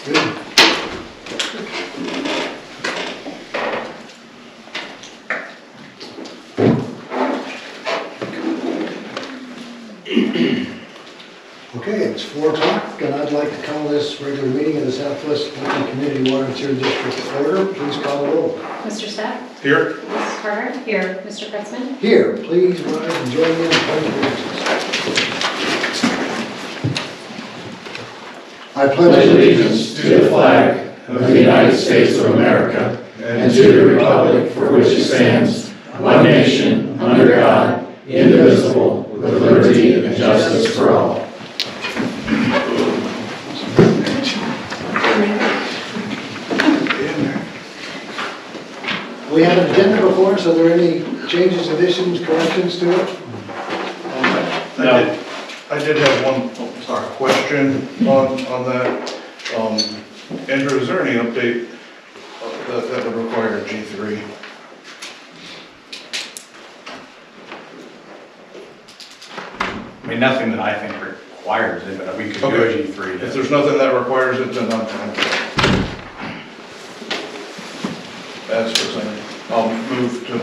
Good. Okay, it's 4 o'clock, and I'd like to call this regular meeting of the Southwest Platte Community Water and Sewer District to order. Please call the roll. Mr. Stepp? Here. Mrs. Carter? Here. Mr. Kretzmann? Here, please rise and join me in the pledge of allegiance. I pledge allegiance to the flag of the United States of America and to the republic for which it stands, one nation, under God, indivisible, with liberty and justice for all. We have an agenda before us. Are there any changes, additions, corrections to it? No. I did have one question on that. Andrew, is there any update that would require G3? I mean, nothing that I think requires it, but we could do a Okay. G3. If there's nothing that requires it, then I'm fine. As presented. I'll move to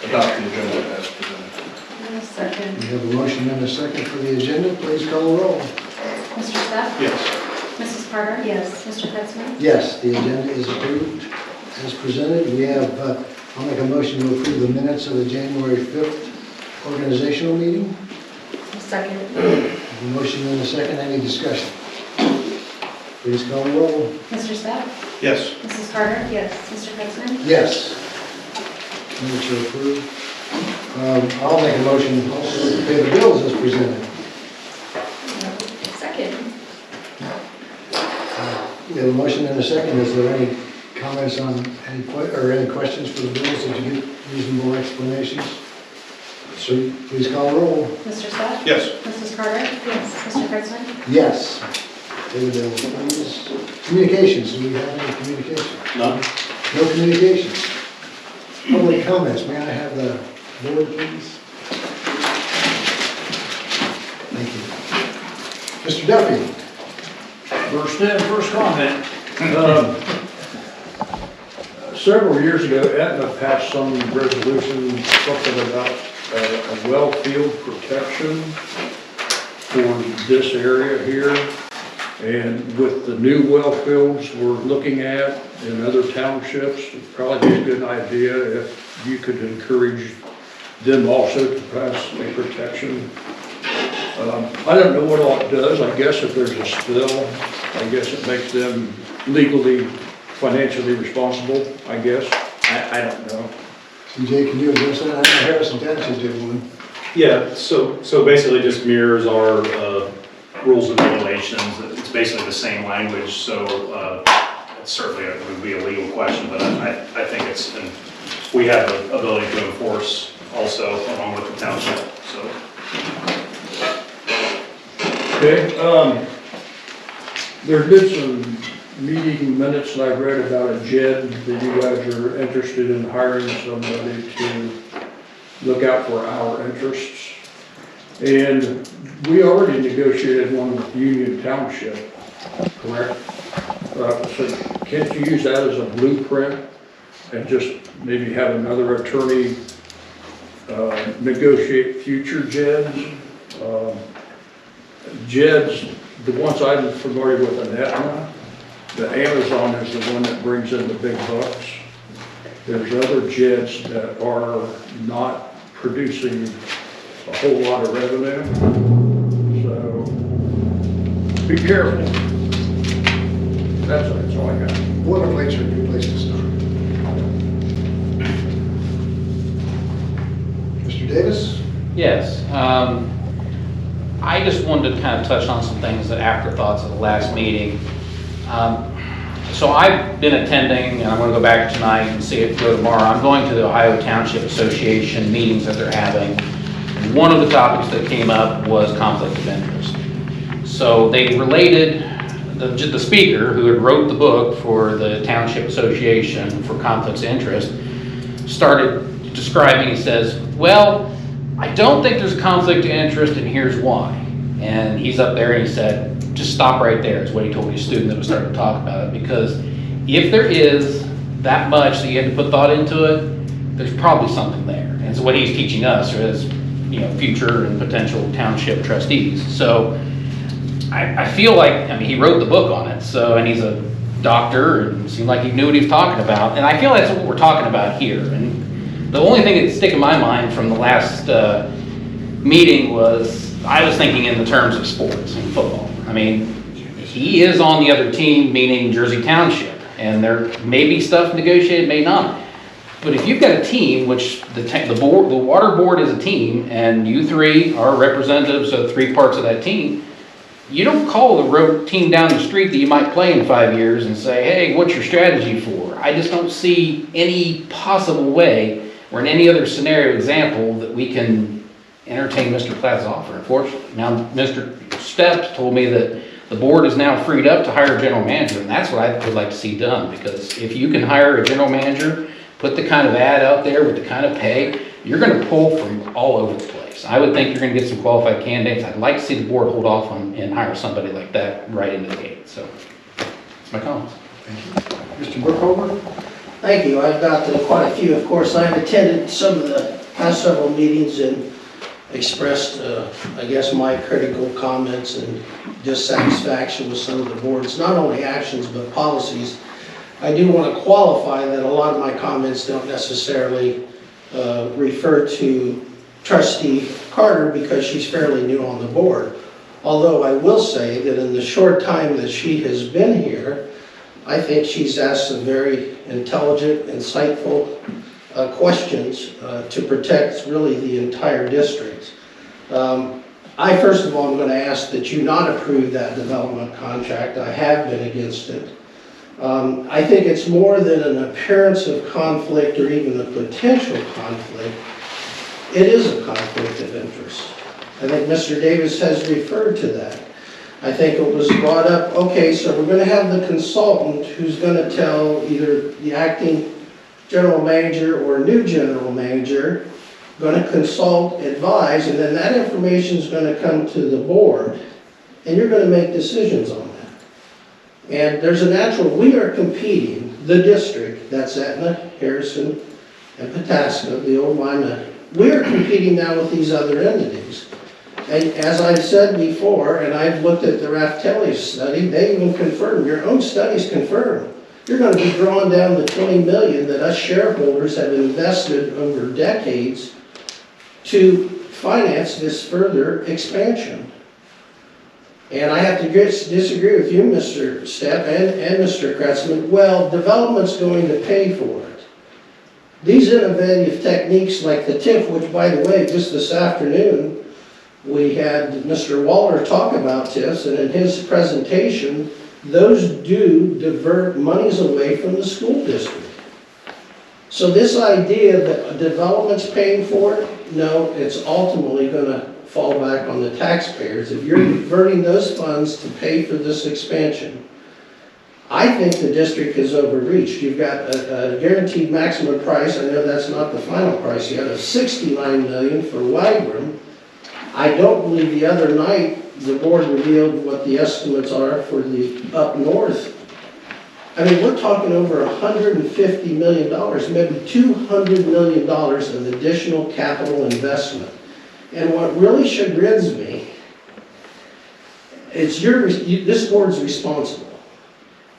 adopt the agenda as presented. Second. We have a motion and a second for the agenda. Please call the roll. Mr. Stepp? Yes. Mrs. Carter? Yes. Mr. Kretzmann? Yes, the agenda is approved as presented. We have, I'll make a motion to approve the minutes of the January 5th organizational meeting. Second. A motion and a second. Any discussion? Please call the roll. Mr. Stepp? Yes. Mrs. Carter? Yes. Mr. Kretzmann? Yes. Minutes are approved. I'll make a motion also to pay the bills as presented. Second. We have a motion and a second. Is there any comments on any questions for the bills? Did you get reasonable explanations? So please call the roll. Mr. Stepp? Yes. Mrs. Carter? Yes. Mr. Kretzmann? Yes. Pay the bills, please. Communications, do we have any communications? None. No communications. Public comments, may I have the board, please? Thank you. Mr. Duffy? First comment. Several years ago, Aetna passed some resolution, something about a well field protection for this area here. And with the new well fields we're looking at in other townships, it'd probably be a good idea if you could encourage them also to pass a protection. I don't know what all it does. I guess if there's a spill, I guess it makes them legally, financially responsible, I guess. I don't know. CJ, can you address that? I know Harrison Township did one. Yeah, so basically just mirrors our rules and regulations. It's basically the same language, so it's certainly it would be a legal question, but I think it's, and we have the ability to enforce also along with the township, so. Okay, there's been some meeting minutes that I've read about a JED that you guys are interested in hiring somebody to look out for our interests. And we already negotiated one with Union Township, correct? So can't you use that as a blueprint and just maybe have another attorney negotiate future JEDs? JEDs, the ones I'm familiar with in Aetna, the Amazon is the one that brings in the big bucks. There's other JEDs that are not producing a whole lot of revenue, so be careful. That's all I got. Boilerplates are a good place to start. Mr. Davis? Yes, I just wanted to kind of touch on some things, that afterthoughts of the last meeting. So I've been attending, and I'm going to go back tonight and see it go tomorrow. I'm going to the Ohio Township Association meetings that they're having. And one of the topics that came up was conflict of interest. So they related, the speaker who had wrote the book for the Township Association for conflicts of interest started describing, he says, well, I don't think there's a conflict of interest, and here's why. And he's up there and he said, just stop right there, is what he told his student that was starting to talk about it, because if there is that much that you had to put thought into it, there's probably something there. And so what he's teaching us as, future and potential township trustees. So I feel like, he wrote the book on it, and he's a doctor, and it seemed like he knew what he was talking about. And I feel that's what we're talking about here. And the only thing that stick in my mind from the last meeting was, I was thinking in the terms of sports and football. He is on the other team, meaning Jersey Township, and there may be stuff negotiated, may not. But if you've got a team, which the water board is a team, and you three are representatives of 3 parts of that team, you don't call the road team down the street that you might play in 5 years and say, hey, what's your strategy for? I just don't see any possible way, or in any other scenario example, that we can entertain Mr. Platte's offer, unfortunately. Now, Mr. Stepp told me that the board is now freed up to hire a general manager, and that's what I would like to see done, because if you can hire a general manager, put the kind of ad out there with the kind of pay, you're going to pull from all over the place. I would think you're going to get some qualified candidates. I'd like to see the board hold off on and hire somebody like that right into the gate. So that's my comments. Mr. Brookover? Thank you. I've got quite a few. Of course, I've attended some of the past several meetings and expressed, I guess, my critical comments and dissatisfaction with some of the board's not only actions but policies. I do want to qualify that a lot of my comments don't necessarily refer to Trustee Carter, because she's fairly new on the board. Although I will say that in the short time that she has been here, I think she's asked some very intelligent, insightful questions to protect really the entire district. I first of all am going to ask that you not approve that development contract. I have been against it. I think it's more than an appearance of conflict or even a potential conflict. It is a conflict of interest. I think Mr. Davis has referred to that. I think it was brought up, okay, so we're going to have the consultant who's going to tell either the acting general manager or new general manager, going to consult, advise, and then that information is going to come to the board, and you're going to make decisions on that. And there's a natural, we are competing, the district, that's Etna, Harrison, and Pataska, the old Lima, we are competing now with these other entities. And as I've said before, and I've looked at the Raftelli study, they even confirm, your own studies confirm, you're going to be drawing down the $20 million that us shareholders have invested over decades to finance this further expansion. And I have to disagree with you, Mr. Stepp and Mr. Kretzmann. Well, development's going to pay for it. These innovative techniques like the TIF, which by the way, just this afternoon, we had Mr. Waller talk about TIFs, and in his presentation, those do divert monies away from the school district. So this idea that development's paying for it, no, it's ultimately going to fall back on the taxpayers. If you're diverting those funds to pay for this expansion, I think the district has overreached. You've got a guaranteed maximum price, I know that's not the final price yet, of $69 million for Wagram. I don't believe the other night the board revealed what the estimates are for the up north. I mean, we're talking over $150 million, maybe $200 million of additional capital investment. And what really chagrins me, it's this board's responsible.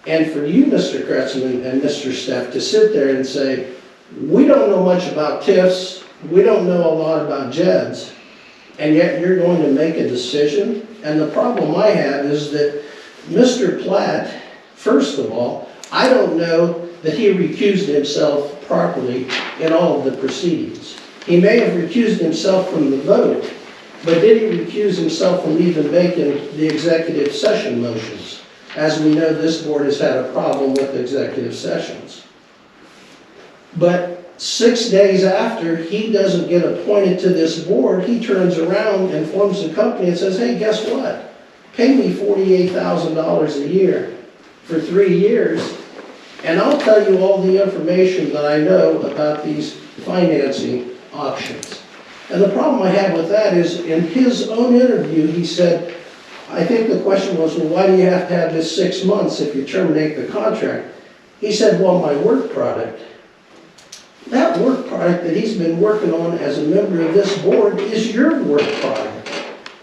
And for you, Mr. Kretzmann and Mr. Stepp, to sit there and say, we don't know much about TIFs, we don't know a lot about JEDs, and yet you're going to make a decision. And the problem I have is that Mr. Platte, first of all, I don't know that he recused himself properly in all of the proceedings. He may have recused himself from the vote, but did he recuse himself from even making the executive session motions? As we know, this board has had a problem with executive sessions. But 6 days after he doesn't get appointed to this board, he turns around and forms a company and says, hey, guess what? Pay me $48,000 a year for 3 years, and I'll tell you all the information that I know about these financing options. And the problem I have with that is, in his own interview, he said, I think the question was, well, why do you have to have this 6 months if you terminate the contract? He said, well, my work product. That work product that he's been working on as a member of this board is your work product.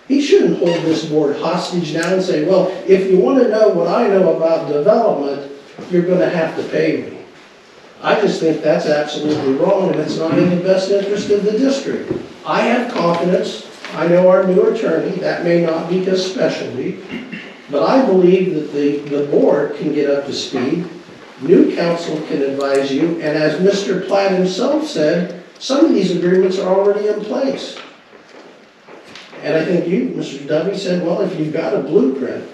He shouldn't hold this board hostage now and say, well, if you want to know what I know about development, you're going to have to pay me. I just think that's absolutely wrong, and it's not in the best interest of the district. I have confidence. I know our new attorney, that may not be his specialty, but I believe that the board can get up to speed. New counsel can advise you, and as Mr. Platte himself said, some of these agreements are already in place. And I think you, Mr. Dovey, said, well, if you've got a blueprint,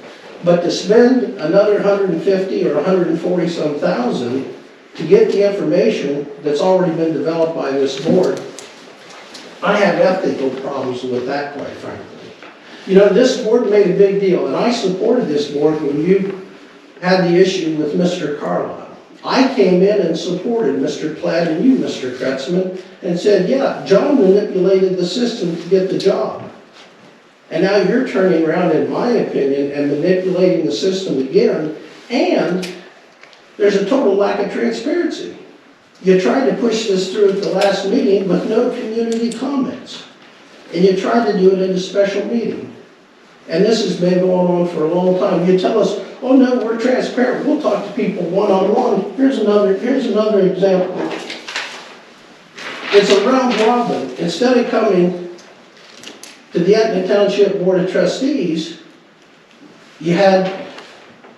but to spend another 150 or 140 some thousand to get the information that's already been developed by this board, I have ethical problems with that, quite frankly. You know, this board made a big deal, and I supported this board when you had the issue with Mr. Carlisle. I came in and supported Mr. Platte and you, Mr. Kretzmann, and said, yeah, John manipulated the system to get the job. And now you're turning around, in my opinion, and manipulating the system again, and there's a total lack of transparency. You tried to push this through at the last meeting with no community comments. And you tried to do it at a special meeting. And this has been going on for a long time. You tell us, oh no, we're transparent. We'll talk to people one-on-one. Here's another example. It's a round robin. Instead of coming to the Etna Township Board of Trustees, you had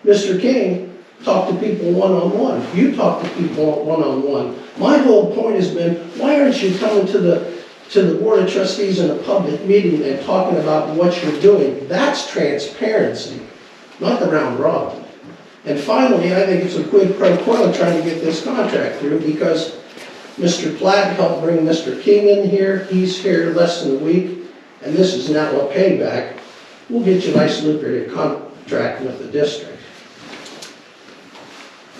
Mr. King talk to people one-on-one. You talk to people one-on-one. My whole point has been, why aren't you coming to the Board of Trustees in a public meeting and talking about what you're doing? That's transparency, not the round robin. And finally, I think it's a quid pro quo trying to get this contract through, because Mr. Platte helped bring Mr. King in here. He's here less than a week, and this is now a payback. We'll get you a nice lucrative contract with the district.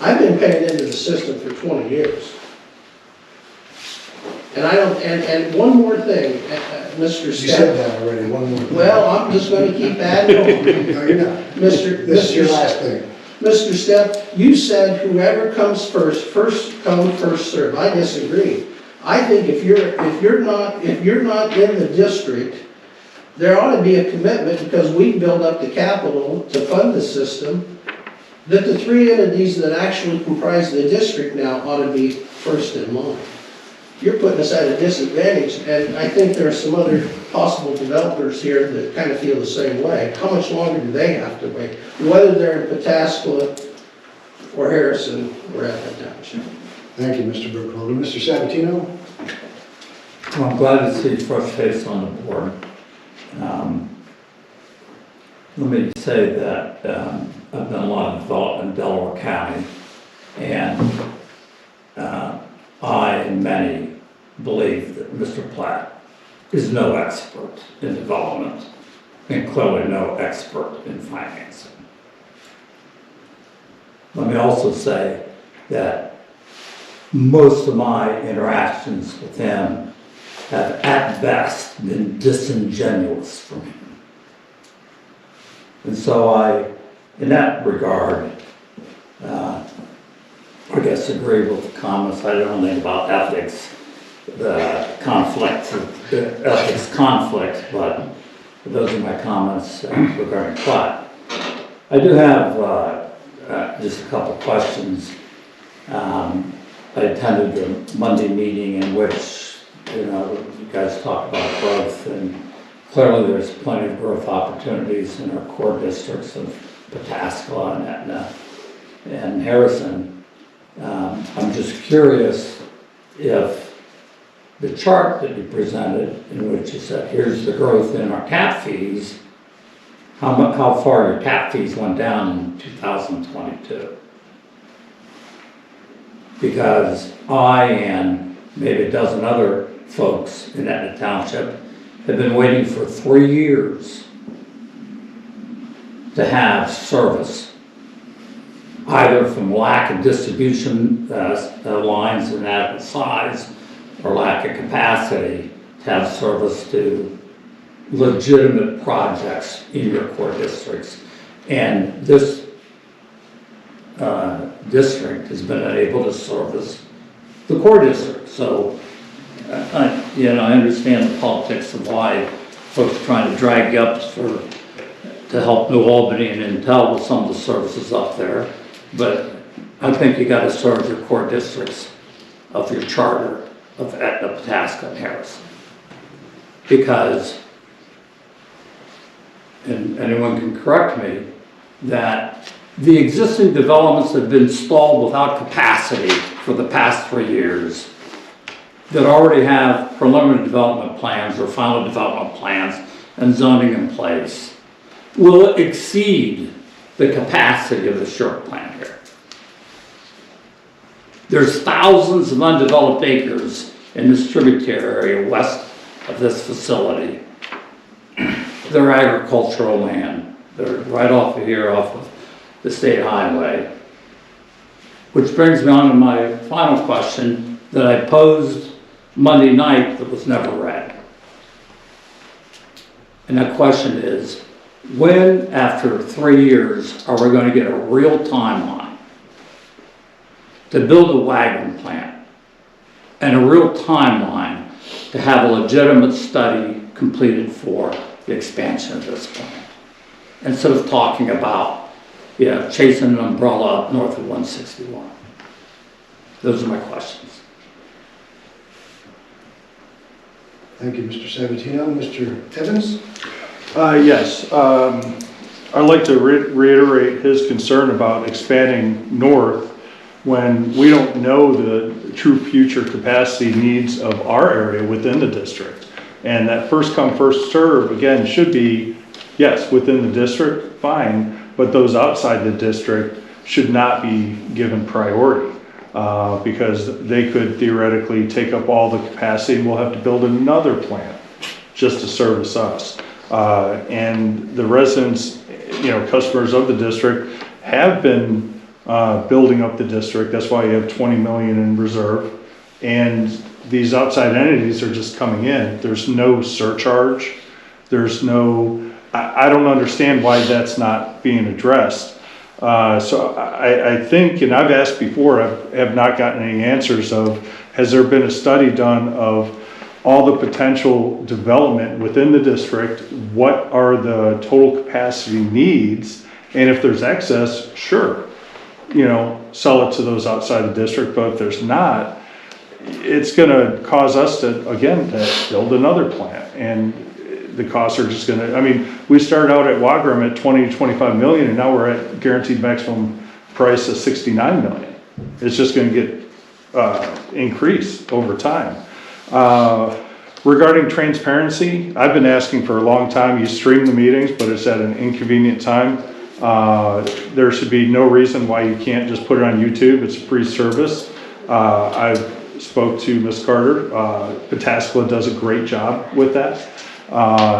I've been paying into the system for 20 years. And I don't, and one more thing, Mr. You Stepp. said that already, one more. Well, I'm just going to keep adding on. No, you're not. This is your last thing. Mr. Stepp, you said whoever comes first come, first serve. I disagree. I think if you're not in the district, there ought to be a commitment, because we build up the capital to fund the system, that the three entities that actually comprise the district now ought to be first in line. You're putting us at a disadvantage, and I think there are some other possible developers here that kind of feel the same way. How much longer do they have to wait? Whether they're in Pataskala or Harrison or Etna Township. Thank you, Mr. Burkholder. Mr. Sabatino? Well, I'm glad to see fresh face on the board. Let me say that I've done a lot of development in Delaware County, and I and many believe that Mr. Platte is no expert in development, and clearly no expert in financing. Let me also say that most of my interactions with him have at best been disingenuous from him. And so in that regard, I guess agree with the comments. I don't think about ethics, the conflict, but those are my comments regarding Platte. I do have just a couple questions. I attended the Monday meeting in which, you guys talked about growth, and clearly there's plenty of growth opportunities in our core districts of Pataskala and Etna and Harrison. I'm just curious if the chart that you presented, in which you said, here's the growth in our tap fees, how far your tap fees went down in 2022. Because I and maybe a dozen other folks in Etna Township have been waiting for 3 years to have service, either from lack of distribution lines in adequate size or lack of capacity to have service to legitimate projects in your core districts. And this district has been unable to service the core district. So, I understand the politics of why folks are trying to drag you up to help New Albany and Intel with some of the services up there. But I think you got to serve your core districts of your charter of Etna, Pataska, and Harrison. Because, and anyone can correct me, that the existing developments have been stalled without capacity for the past 3 years that already have preliminary development plans or final development plans and zoning in place will exceed the capacity of the short plan here. There's thousands of undeveloped acres in this tributary area west of this facility. They're agricultural land. They're right off of here, off of the state highway. Which brings me on to my final question that I posed Monday night that was never read. And that question is, when, after 3 years, are we going to get a real timeline to build a wagon plant and a real timeline to have a legitimate study completed for the expansion of this plant? Instead of talking about, chasing an umbrella up north of 161. Those are my questions. Thank you, Mr. Sabatino. Mr. Evans? Yes, I'd like to reiterate his concern about expanding north when we don't know the true future capacity needs of our area within the district. And that first come, first serve, again, should be, yes, within the district, fine, but those outside the district should not be given priority because they could theoretically take up all the capacity and we'll have to build another plant just to service us. And the residents, customers of the district have been building up the district. That's why you have 20 million in reserve. And these outside entities are just coming in. There's no surcharge. There's no, I don't understand why that's not being addressed. So I think, and I've asked before, I have not gotten any answers of, has there been a study done of all the potential development within the district? What are the total capacity needs? And if there's excess, sure, sell it to those outside the district. But if there's not, it's going to cause us to build another plant. And the costs are just going to, we started out at Wagram at 20 to 25 million, and now we're at guaranteed maximum price of 69 million. It's just going to get increased over time. Regarding transparency, I've been asking for a long time. You stream the meetings, but it's at an inconvenient time. There should be no reason why you can't just put it on YouTube. It's a free service. I've spoke to Ms. Carter. Pataskla does a great job with that.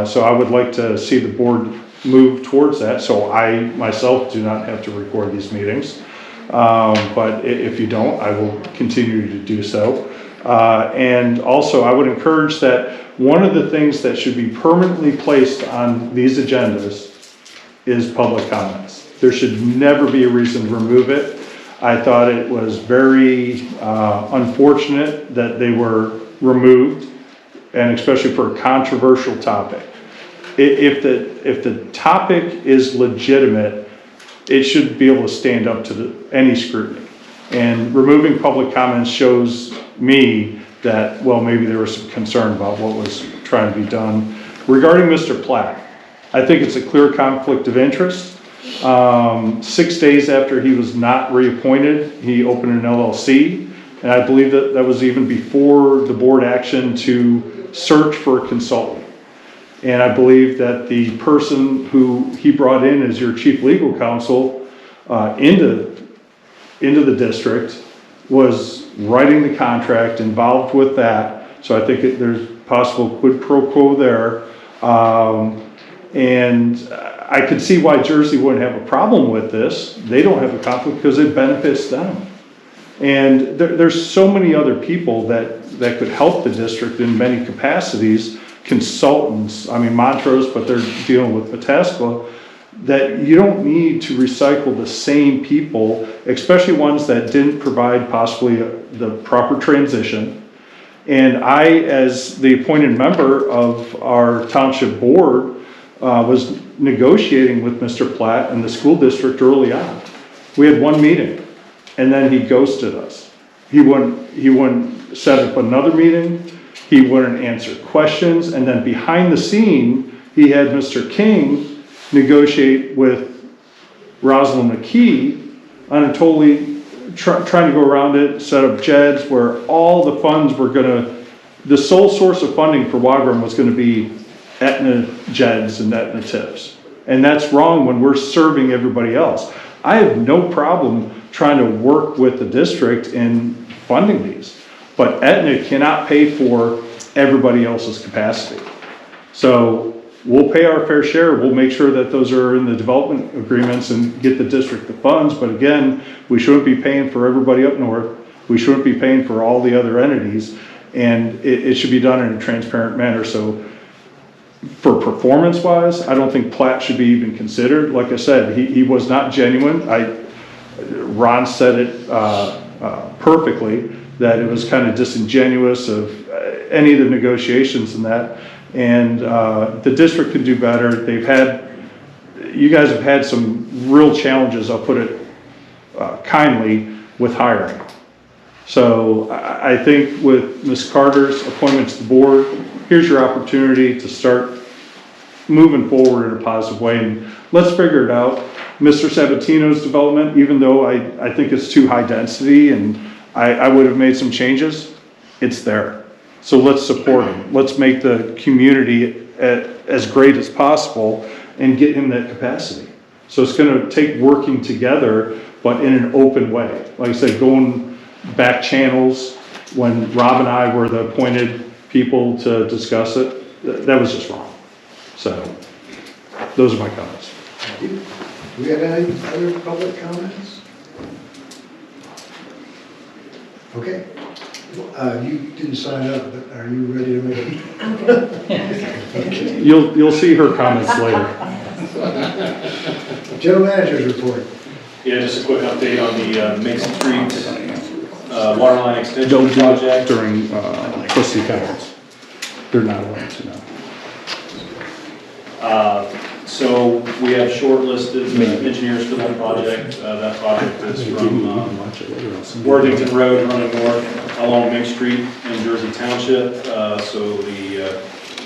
So I would like to see the board move towards that, so I myself do not have to record these meetings. But if you don't, I will continue to do so. And also I would encourage that one of the things that should be permanently placed on these agendas is public comments. There should never be a reason to remove it. I thought it was very unfortunate that they were removed, and especially for a controversial topic. If the topic is legitimate, it should be able to stand up to any scrutiny. And removing public comments shows me that, well, maybe there was some concern about what was trying to be done. Regarding Mr. Platte, I think it's a clear conflict of interest. 6 days after he was not reappointed, he opened an LLC, and I believe that was even before the board action to search for a consultant. And I believe that the person who he brought in as your chief legal counsel into the district was writing the contract, involved with that. So I think there's possible quid pro quo there. And I could see why Jersey wouldn't have a problem with this. They don't have a conflict because it benefits them. And there's so many other people that could help the district in many capacities. consultants, I mean Montrose, but they're dealing with Pataskla, that you don't need to recycle the same people, especially ones that didn't provide possibly the proper transition. And I, as the appointed member of our township board, was negotiating with Mr. Platte and the school district early on. We had one meeting, and then he ghosted us. He wouldn't set up another meeting, he wouldn't answer questions, and then behind the scene, he had Mr. King negotiate with Rosalind McKee on a totally, trying to go around it, set up JEDs where all the funds were the sole source of funding for Wagram was gonna be Aetna JEDs and Aetna tips. And that's wrong when we're serving everybody else. I have no problem trying to work with the district in funding these, but Aetna cannot pay for everybody else's capacity. So we'll pay our fair share, we'll make sure that those are in the development agreements and get the district the funds, but again, we shouldn't be paying for everybody up north, we shouldn't be paying for all the other entities, and it should be done in a transparent manner. So for performance-wise, I don't think Platte should be even considered. Like I said, he was not genuine. Ron said it perfectly, that it was kind of disingenuous of any of the negotiations and that. And the district could do better. You guys have had some real challenges, I'll put it kindly, with hiring. So I think with Ms. Carter's appointment to the board, here's your opportunity to start moving forward in a positive way, and let's figure it out. Mr. Sabatino's development, even though I think it's too high density and I would have made some changes, it's there. So let's support him. Let's make the community as great as possible and get him that capacity. So it's gonna take working together, but in an open way. Like I said, going back channels when Rob and I were the appointed people to discuss it, that was just wrong. So those are my comments. Thank you. Do we have any other public comments? Okay. You didn't sign up, but are you ready to make it? You'll see her comments later. General Manager's report. Yeah, just a quick update on the Main Street water line extension Don't do it project. during trustee comments. They're not allowed to know. So we have shortlisted engineers for that project. That project is from Worthington Road running north along Main Street in Jersey Township. So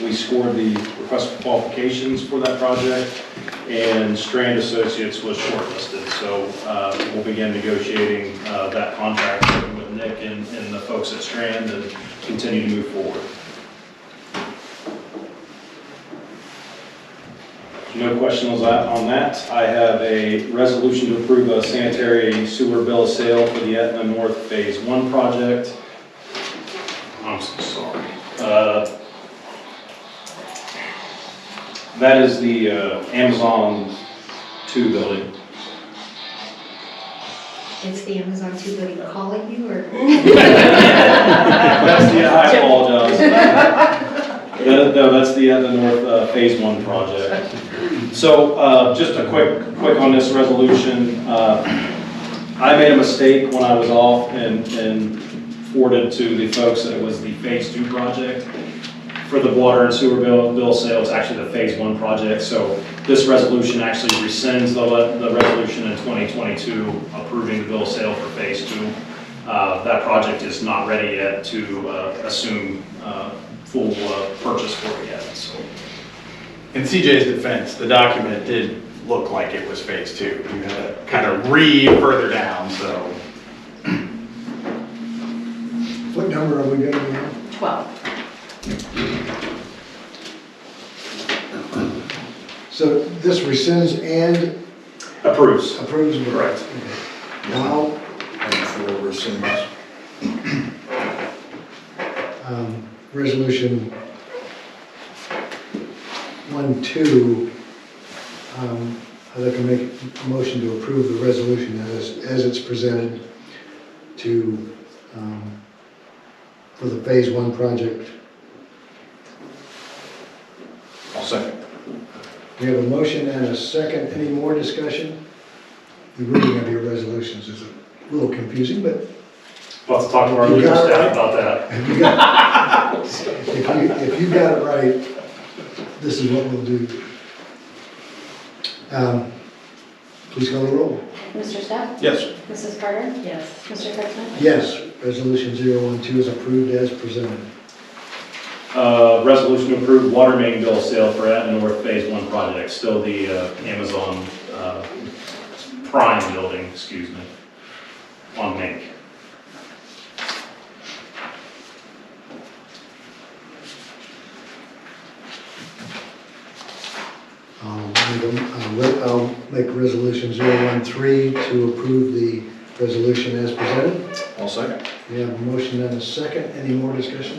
we scored the request for qualifications for that project, and Strand Associates was shortlisted. So we'll begin negotiating that contract with Nick and the folks at Strand and continue to move forward. No questions on that. I have a resolution to approve a sanitary sewer bill of sale for the Aetna North Phase 1 project. I'm so sorry. That is the Amazon 2 building. It's the Amazon 2 building calling you, or? I apologize. No, that's the Aetna North Phase 1 project. So just a quick on this resolution. I made a mistake when I was off and forwarded to the folks that it was the Phase 2 project. For the water and sewer bill sale, it's actually the Phase 1 project. So this resolution actually rescinds the resolution in 2022 approving the bill sale for Phase 2. That project is not ready yet to assume full purchase for it yet. So. In CJ's defense, the document did look like it was Phase 2. You had to kind of read further down, so. What number are we going to be on? 12. So this rescinds and Approves. approves? Correct. Okay. Now, For rescinds. resolution 1-2, I'd like to make a motion to approve the resolution as it's presented to, for the Phase 1 project. Second. We have a motion and a second. Any more discussion? The reading of your resolutions is a little confusing, but We'll have to talk to our You legal got it staff right. about that. if you got it right, this is what we'll do. Please call the roll. Mr. Stepp? Yes. Mrs. Carter? Yes. Mr. Kretzmann? Yes, resolution 012 is approved as presented. Resolution to approve water main bill sale for Atlanta North Phase 1 project, still the Amazon Prime building, excuse me, on Main. I'll make resolution 013 to approve the resolution as presented. I'll second. We have a motion and a second. Any more discussion?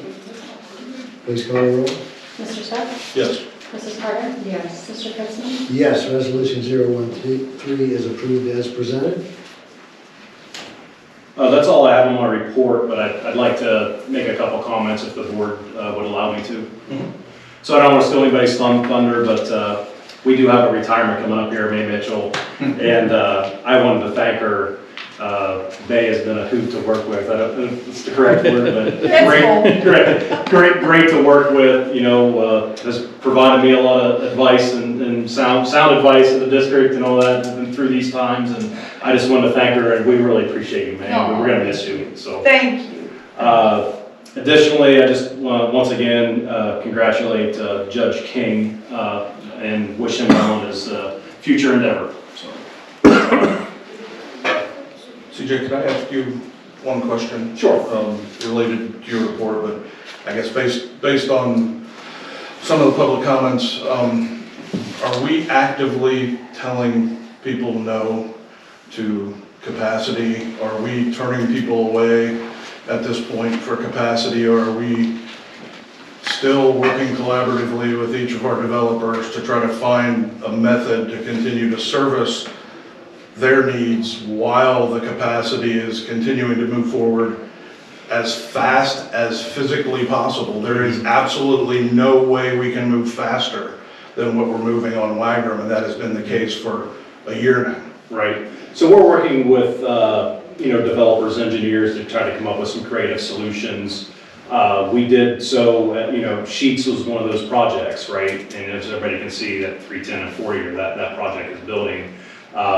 Please call the roll. Mr. Stepp? Yes. Mrs. Carter? Yes. Mr. Kretzmann? Yes, resolution 013 is approved as presented. That's all I have in my report, but I'd like to make a couple comments if the board would allow me to. So I don't want to steal anybody's thunder, but we do have a retirement coming up here, Mae Mitchell, and I wanted to thank her. Bay has been a hoot to work with. I don't know if it's the correct word, but great to work with. You know, has provided me a lot of advice and sound advice in the district and all that through these times. And I just wanted to thank her, and we really appreciate you, man. We're gonna miss you. So Thank you. Additionally, I just want to once again congratulate Judge King and wish him well in his future endeavor. So. CJ, could I ask you one question? Sure. Related to your report, but I guess based on some of the public comments, are we actively telling people no to capacity? Are we turning people away at this point for capacity, or are we still working collaboratively with each of our developers to try to find a method to continue to service their needs while the capacity is continuing to move forward as fast as physically possible? There is absolutely no way we can move faster than what we're moving on Wagram, and that has been the case for a year now. Right. So we're working with developers, engineers to try to come up with some creative solutions. We did so. Sheets was one of those projects, right? And as everybody can see, that 310 and 40, that project is building.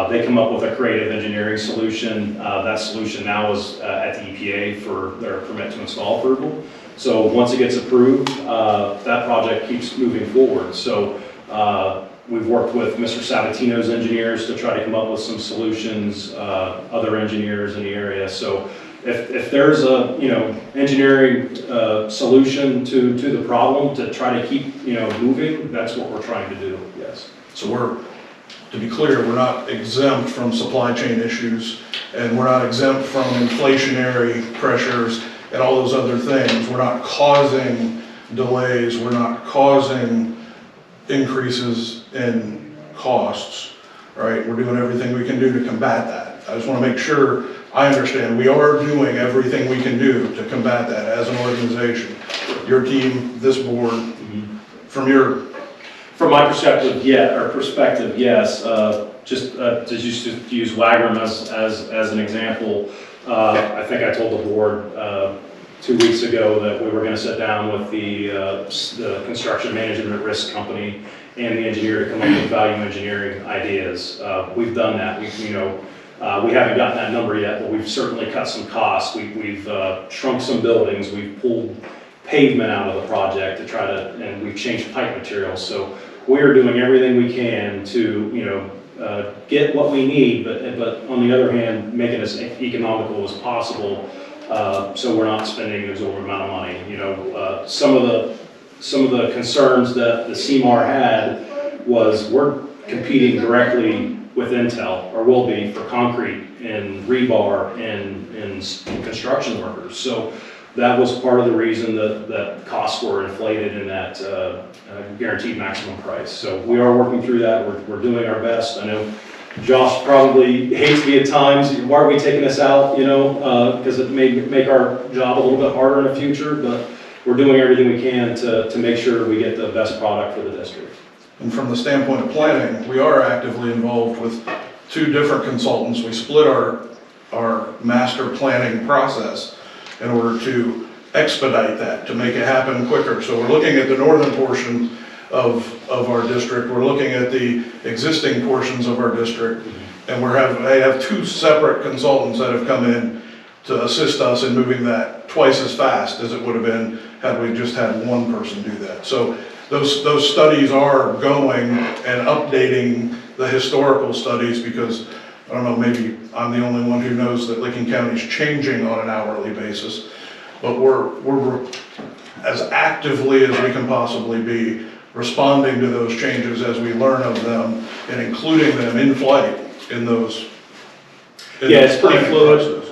They come up with a creative engineering solution. That solution now is at the EPA for their permit to install approval. So once it gets approved, that project keeps moving forward. So we've worked with Mr. Sabatino's engineers to try to come up with some solutions, other engineers in the area. So if there's a engineering solution to the problem to try to keep moving, that's what we're trying to do. Yes. So to be clear, we're not exempt from supply chain issues, and we're not exempt from inflationary pressures and all those other things. We're not causing delays. We're not causing increases in costs, right? We're doing everything we can do to combat that. I just want to make sure I understand we are doing everything we can do to combat that as an organization. Your team, this board, From my perspective, yes. Just to use Wagram as an example, I think I told the board 2 weeks ago that we were going to sit down with the construction management risk company and the engineer to come up with value engineering ideas. We've done that. We haven't gotten that number yet, but we've certainly cut some costs. We've shrunk some buildings. We've pulled pavement out of the project to try to, and we've changed pipe materials. So we're doing everything we can to, get what we need, but on the other hand, make it as economical as possible, so we're not spending an exorbitant amount of money. Some of the concerns that the CMAR had was we're competing directly with Intel, or will be, for concrete and rebar and construction workers. So that was part of the reason that costs were inflated in that guaranteed maximum price. So we are working through that. We're doing our best. I know Josh probably hates me at times. Why are we taking this out? Because it may make our job a little bit harder in the future. But we're doing everything we can to make sure we get the best product for the district. And from the standpoint of planning, we are actively involved with 2 different consultants. We split our master planning process in order to expedite that, to make it happen quicker. So we're looking at the northern portion of our district, we're looking at the existing portions of our district, and I have 2 separate consultants that have come in to assist us in moving that twice as fast as it would have been had we just had one person do that. So those studies are going and updating the historical studies, because I don't know, maybe I'm the only one who knows that Licking County is changing on an hourly basis, but we're as actively as we can possibly be responding to those changes as we learn of them and including them in flight in those. Yeah, it's pretty fluid,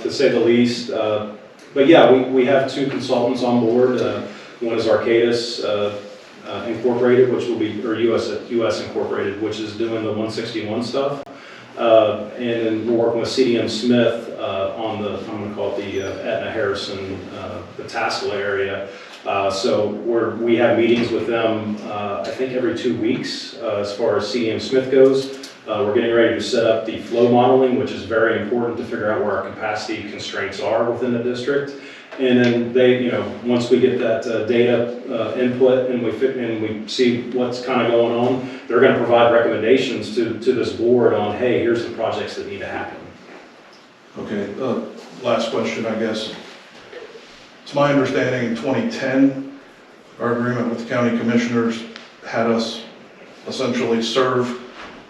to say the least. But yeah, we have 2 consultants on board. One is Arcadis Incorporated, which will be, or US Incorporated, which is doing the 161 stuff. And we're working with CDM Smith on the, I'm going to call it the Etna Harrison, the Tassel area. So we have meetings with them, I think every 2 weeks as far as CDM Smith goes. We're getting ready to set up the flow modeling, which is very important to figure out where our capacity constraints are within the district. And then they, once we get that data input and we see what's kind of going on, they're going to provide recommendations to this board on, hey, here's the projects that need to happen. Okay, last question, I guess. It's my understanding in 2010, our agreement with the county commissioners had us essentially serve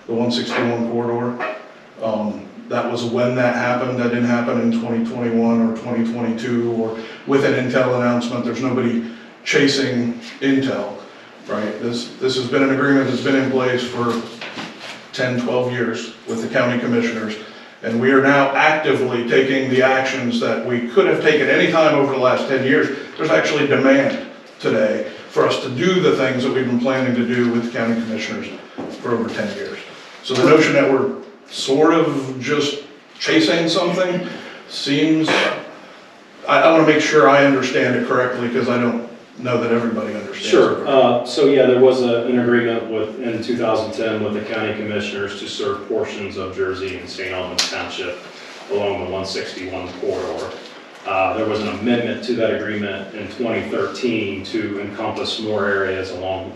the 161 corridor. That was when that happened. That didn't happen in 2021 or 2022 or with an Intel announcement. There's nobody chasing Intel, right? This has been an agreement that's been in place for 10, 12 years with the county commissioners. And we are now actively taking the actions that we could have taken any time over the last 10 years. There's actually demand today for us to do the things that we've been planning to do with county commissioners for over 10 years. So the notion that we're sort of just chasing something seems, I want to make sure I understand it correctly, because I don't know that everybody understands. Sure. So yeah, there was an agreement in 2010 with the county commissioners to serve portions of Jersey and St. Albans Township along the 161 corridor. There was an amendment to that agreement in 2013 to encompass more areas along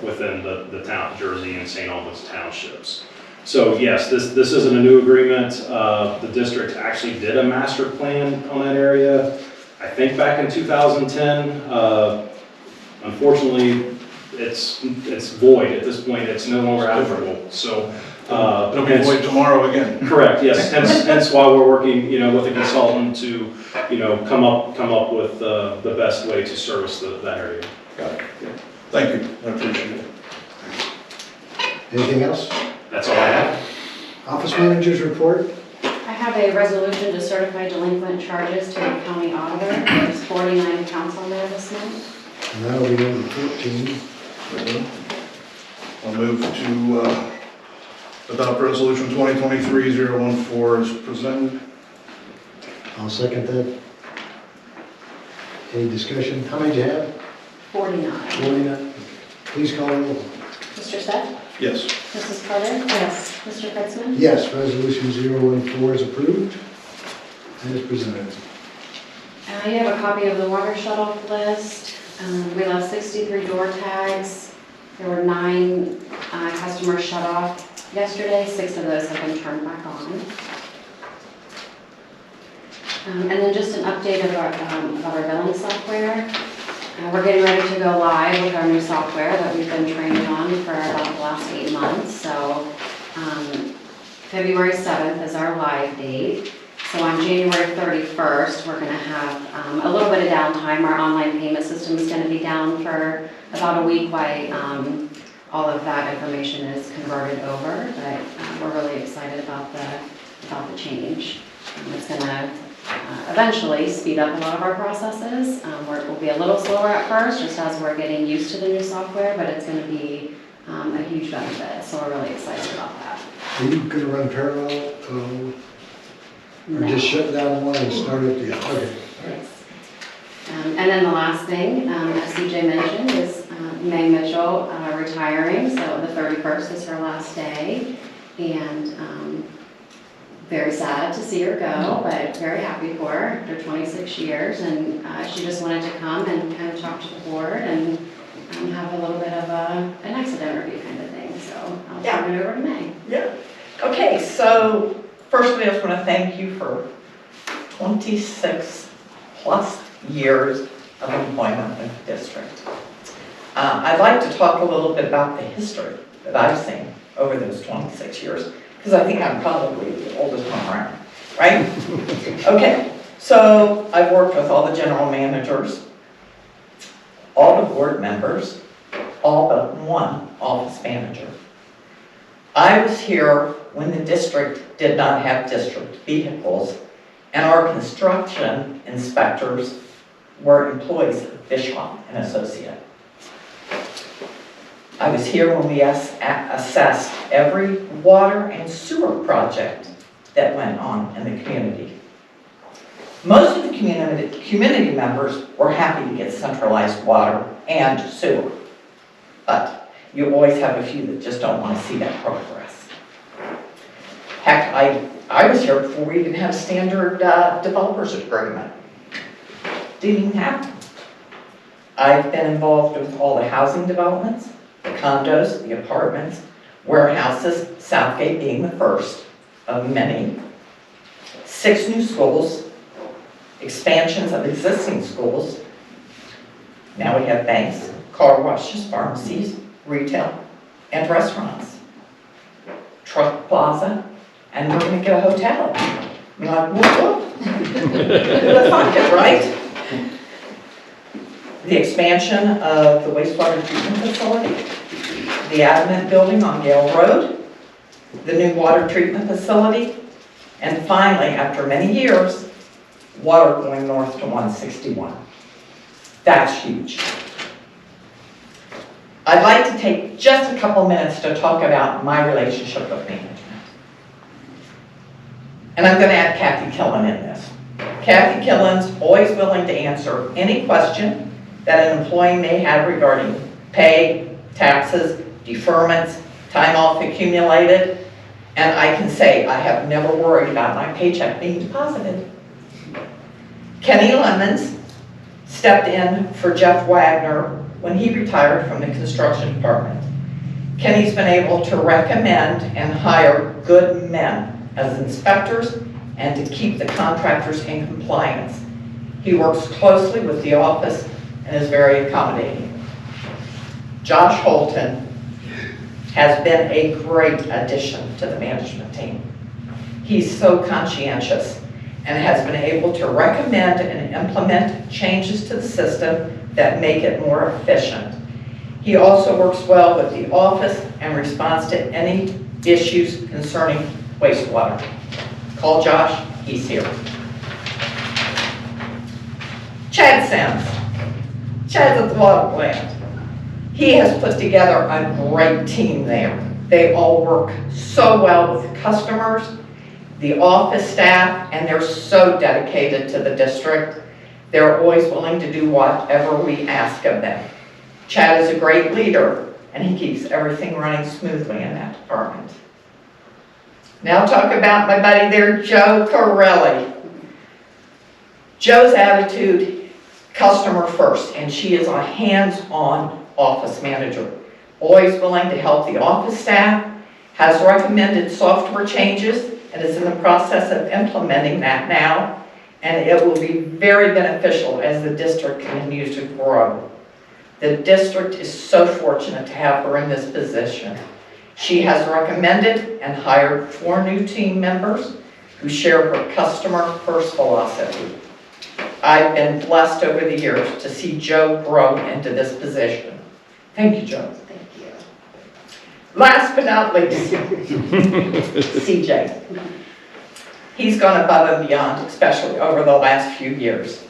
within the town, Jersey and St. Albans Townships. So yes, this isn't a new agreement. The district actually did a master plan on that area, I think back in 2010. Unfortunately, it's void at this point. It's no longer applicable. So it'll be void tomorrow again. Correct. Yes. Hence why we're working, with a consultant to, come up with the best way to service that area. Got it. Thank you. I appreciate it. Anything else? That's all I have. Office managers report? I have a resolution to certify delinquent charges to the county auditor. There's 49 accounts on there this month. And that'll be number 14. I'll move to adopt resolution 2023-014 as presented. I'll second that. Any discussion? How many do you have? 49. 49. Please call the roll. Mr. Stepp? Yes. Mrs. Carter? Yes. Mr. Kretzmann? Yes, resolution 014 is approved and is presented. You have a copy of the water shut-off list. We left 63 door tags. There were 9 customers shut off yesterday. 6 of those have been turned back on. And then just an update about our billing software. We're getting ready to go live with our new software that we've been training on for about the last 8 months. So February 7th is our live date. So on January 31st, we're going to have a little bit of downtime. Our online payment system is going to be down for about a week while all of that information is converted over. But we're really excited about the change. It's going to eventually speed up a lot of our processes. It will be a little slower at first, just as we're getting used to the new software, but it's going to be a huge benefit. So we're really excited about that. Are you going to run parallel? Or just shut down one and start it? Yeah, okay. Yes. And then the last thing, as CJ mentioned, is May Mitchell retiring, so the 31st is her last day. And very sad to see her go, but very happy for her after 26 years. And she just wanted to come and kind of talk to the board and have a little bit of an exit interview kind of thing. So I'll turn it over to May. Yeah. Okay, so first I just want to thank you for 26 plus years of employment in the district. I'd like to talk a little bit about the history that I've seen over those 26 years, because I think I'm probably the oldest one around, right? Okay, so I've worked with all the general managers, all the board members, all but one office manager. I was here when the district did not have district vehicles, and our construction inspectors were employees of Bischoff and Associate. I was here when we assessed every water and sewer project that went on in the community. Most of the community members were happy to get centralized water and sewer, but you always have a few that just don't want to see that progress. Heck, I was here before we even had a standard developers agreement. Didn't even happen. I've been involved with all the housing developments, the condos, the apartments, warehouses, Southgate being the first of many, 6 new schools, expansions of existing schools. Now we have banks, car washes, pharmacies, retail, and restaurants. Truck plaza, and we're going to get a hotel. You're like, whoop, whoop. Let's find it, right? The expansion of the wastewater treatment facility, the Adamant building on Gale Road, the new water treatment facility, and finally, after many years, water going north to 161. That's huge. I'd like to take just a couple minutes to talk about my relationship with management. And I'm going to add Kathy Killen in this. Kathy Killen's always willing to answer any question that an employee may have regarding pay, taxes, deferments, time off accumulated, and I can say I have never worried about my paycheck being deposited. Kenny Lemons stepped in for Jeff Wagner when he retired from the construction department. Kenny's been able to recommend and hire good men as inspectors and to keep the contractors in compliance. He works closely with the office and is very accommodating. Josh Holton has been a great addition to the management team. He's so conscientious and has been able to recommend and implement changes to the system that make it more efficient. He also works well with the office and responds to any issues concerning wastewater. Call Josh, he's here. Chad Sims. Chad's at the water plant. He has put together a great team there. They all work so well with the customers, the office staff, and they're so dedicated to the district. They're always willing to do whatever we ask of them. Chad is a great leader, and he keeps everything running smoothly in that department. Now talk about my buddy there, Joe Corelli. Joe's attitude, customer first, and she is a hands-on office manager. Always willing to help the office staff, has recommended software changes, and is in the process of implementing that now, and it will be very beneficial as the district continues to grow. The district is so fortunate to have her in this position. She has recommended and hired 4 new team members who share her customer-first philosophy. I've been blessed over the years to see Joe grow into this position. Thank you, Joe. Thank you. Last but not least, CJ. He's gone above and beyond, especially over the last few years.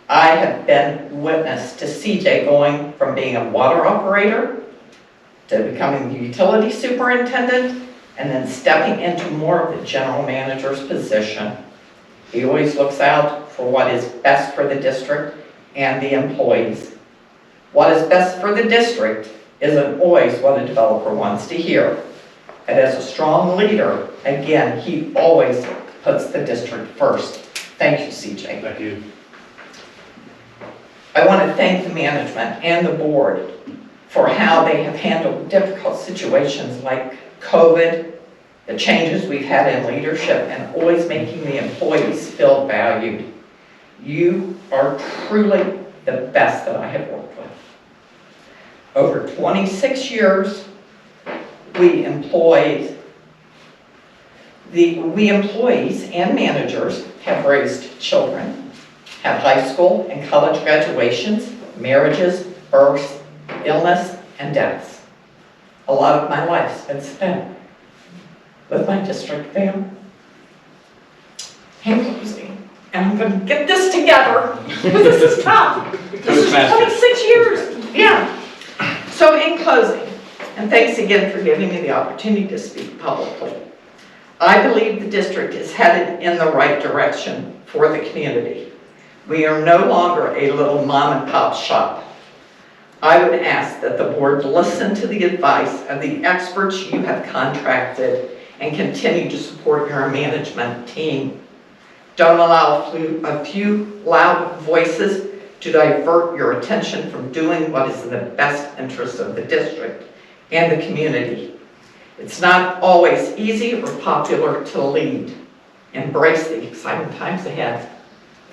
I have been witness to CJ going from being a water operator to becoming the utility superintendent and then stepping into more of the general manager's position. He always looks out for what is best for the district and the employees. What is best for the district isn't always what a developer wants to hear. And as a strong leader, again, he always puts the district first. Thank you, CJ. Thank you. I want to thank the management and the board for how they have handled difficult situations like COVID, the changes we've had in leadership, and always making the employees feel valued. You are truly the best that I have worked with. Over 26 years, we employees and managers have raised children, have high school and college graduations, marriages, births, illness, and deaths. A lot of my life's been spent with my district family. In closing, and I'm going to get this together, because this is tough. This is 26 years, yeah. So in closing, and thanks again for giving me the opportunity to speak publicly, I believe the district is headed in the right direction for the community. We are no longer a little mom and pop shop. I would ask that the board listen to the advice of the experts you have contracted and continue to support your management team. Don't allow a few loud voices to divert your attention from doing what is in the best interest of the district and the community. It's not always easy or popular to lead. Embrace the exciting times ahead.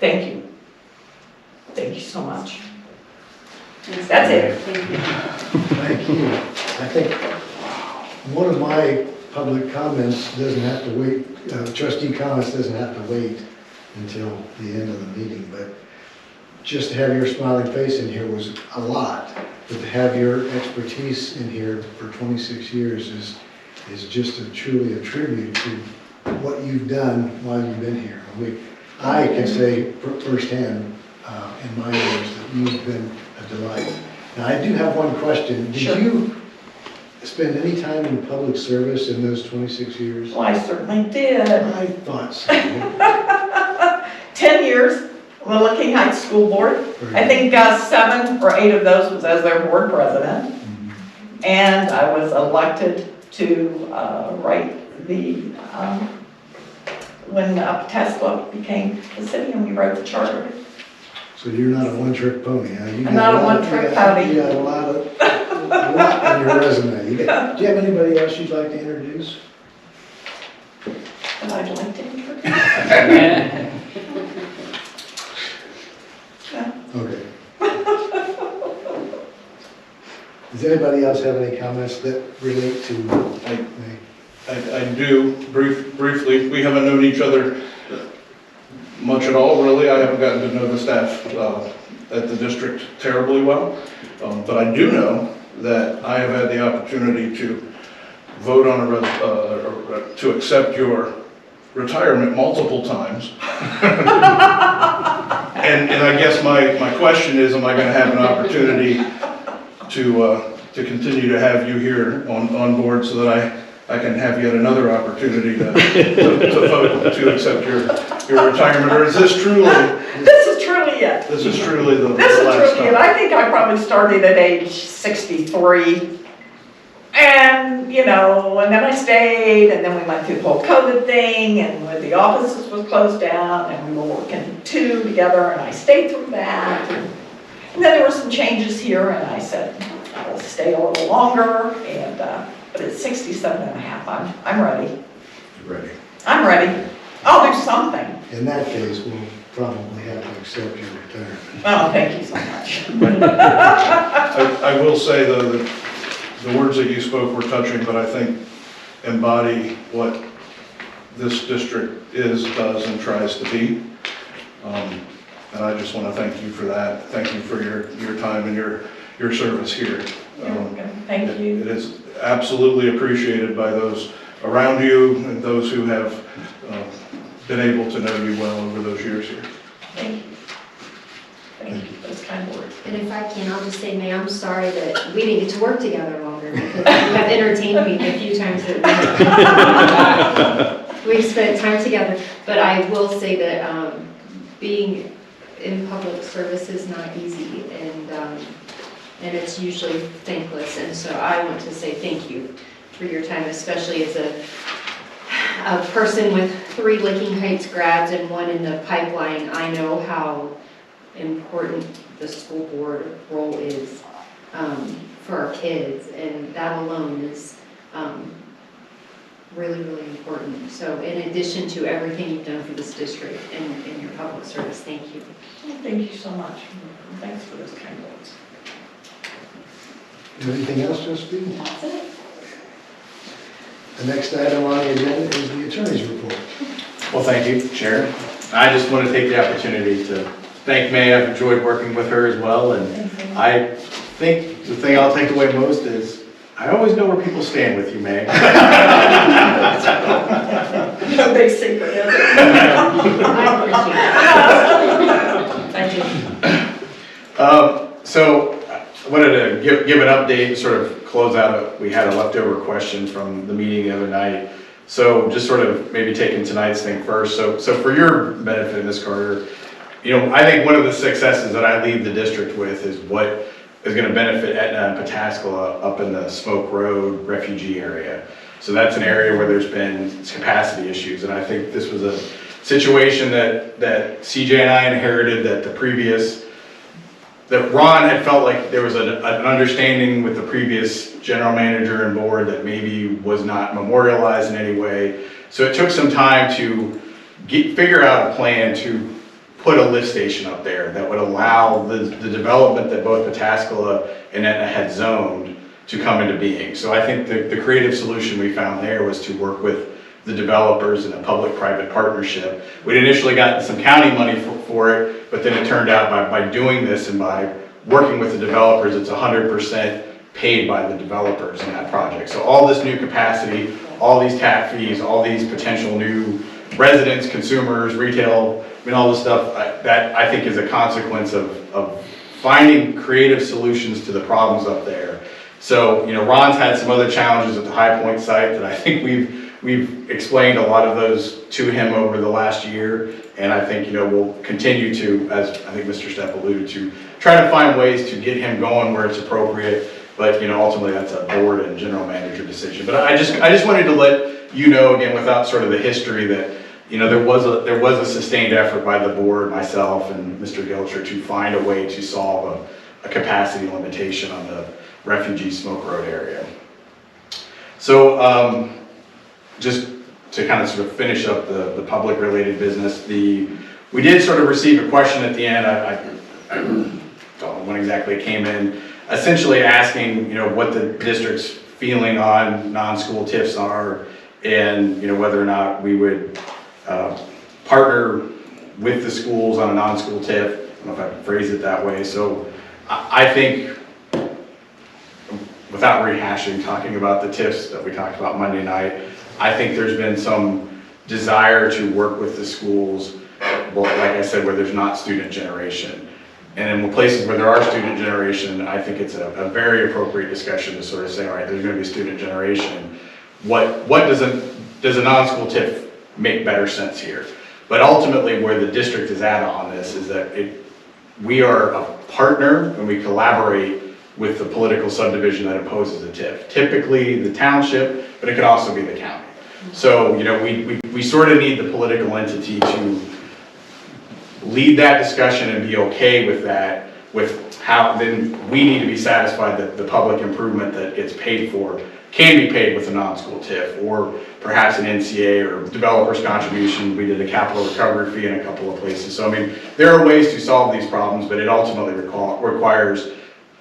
Thank you. Thank you so much. That's it. Thank you. I think one of my public comments doesn't have to wait, trustee comments doesn't have to wait until the end of the meeting, but just to have your smiling face in here was a lot, but to have your expertise in here for 26 years is just truly a tribute to what you've done while you've been here. I can say firsthand in my years that you've been a delight. Now, I do have one question. Did Sure. you spend any time in public service in those 26 years? Well, I certainly did. I thought so. 10 years, Little King Heights School Board. I think 7 or 8 of those was as their board president. And I was elected to write the, when Tesla became the city and we wrote the charter. So you're not a one-trick pony, huh? I'm not a one-trick pony. You got a lot on your resume. Do you have anybody else you'd like to introduce? And I'd like to introduce. Okay. Does anybody else have any comments that relate to me? I do, briefly, we haven't known each other much at all, really. I haven't gotten to know the staff at the district terribly well, but I do know that I have had the opportunity to vote on to accept your retirement multiple times. And I guess my question is, am I going to have an opportunity to continue to have you here on board so that I can have yet another opportunity to vote to accept your retirement? Or is this truly? This is truly it. This is truly the This is last truly it. time. I think I probably started at age 63. And, and then I stayed, and then we went through the whole COVID thing, and when the offices was closed down, and we were working 2 together, and I stayed through that. And then there were some changes here, and I said, I'll stay a little longer, and, but at 67 and a half, I'm ready. Ready. I'm ready. I'll do something. In that case, we'll probably have to accept your retirement. Oh, thank you so much. I will say, though, that the words that you spoke were touching, but I think embody what this district does, and tries to be. And I just want to thank you for that. Thank you for your time and your service here. Thank you. It is absolutely appreciated by those around you and those who have been able to know you well over those years here. Thank you. Thank you for those kind words. And if I can, I'll just say, May, I'm sorry that we didn't get to work together longer, because you have entertained me a few times we've spent time together. But I will say that being in public service is not easy, and it's usually thankless, and so I want to say thank you for your time, especially as a person with 3 Licking Heights grads and 1 in the pipeline. I know how important the school board role is for our kids, and that alone is really, really important. So in addition to everything you've done for this district and in your public service, thank you. Thank you so much. Thanks for those kind words. Anything else, Josephine? That's it. The next item on the agenda is the attorney's report. Well, thank you, Sharon. I just want to take the opportunity to thank May. I've enjoyed working with her as well, and I think the thing I'll take away most is I always know where people stand with you, May. No big secret, is it? I Thank you. So I wanted to give an update, sort of close out. We had a leftover question from the meeting the other night. So just sort of maybe taking tonight's thing first. So for your benefit, Ms. Carter, I think one of the successes that I leave the district with is what is going to benefit Etna and Pataskala up in the Smoke Road refugee area. So that's an area where there's been capacity issues, and I think this was a situation that CJ and I inherited, that Ron had felt like there was an understanding with the previous general manager and board that maybe was not memorialized in any way. So it took some time to figure out a plan to put a lift station up there that would allow the development that both Pataskala and Etna had zoned to come into being. So I think the creative solution we found there was to work with the developers in a public-private partnership. We'd initially gotten some county money for it, but then it turned out by doing this and by working with the developers, it's 100% paid by the developers in that project. So all this new capacity, all these tap fees, all these potential new residents, consumers, retail, all this stuff, that I think is a consequence of finding creative solutions to the problems up there. So, Ron's had some other challenges at the High Point site that I think we've explained a lot of those to him over the last year, and I think, we'll continue to, as I think Mr. Stepp alluded to, try to find ways to get him going where it's appropriate, but, ultimately that's a board and general manager decision. But I just wanted to let you know, again, without sort of the history, that, there was a sustained effort by the board, myself and Mr. Gilcher, to find a way to solve a capacity limitation on the refugee Smoke Road area. So, just to kind of sort of finish up the public related business, we did sort of receive a question at the end. I don't know when exactly it came in, essentially asking, what the district's feeling on non-school TIFs are, and, whether or not we would partner with the schools on a non-school TIF. I don't know if I can phrase it that way. So I think, without rehashing, talking about the TIFs that we talked about Monday night, I think there's been some desire to work with the schools, well, like I said, where there's not student generation. And in places where there are student generation, I think it's a very appropriate discussion to sort of say, all right, there's going to be student generation. What does a non-school TIF make better sense here? But ultimately, where the district is at on this is that we are a partner and we collaborate with the political subdivision that imposes a TIF. Typically the township, but it could also be the county. So, we sort of need the political entity to lead that discussion and be okay with that, with how then we need to be satisfied that the public improvement that gets paid for can be paid with a non-school TIF, or perhaps an NCA or developer's contribution. We did a capital recovery fee in a couple of places. So, there are ways to solve these problems, but it ultimately requires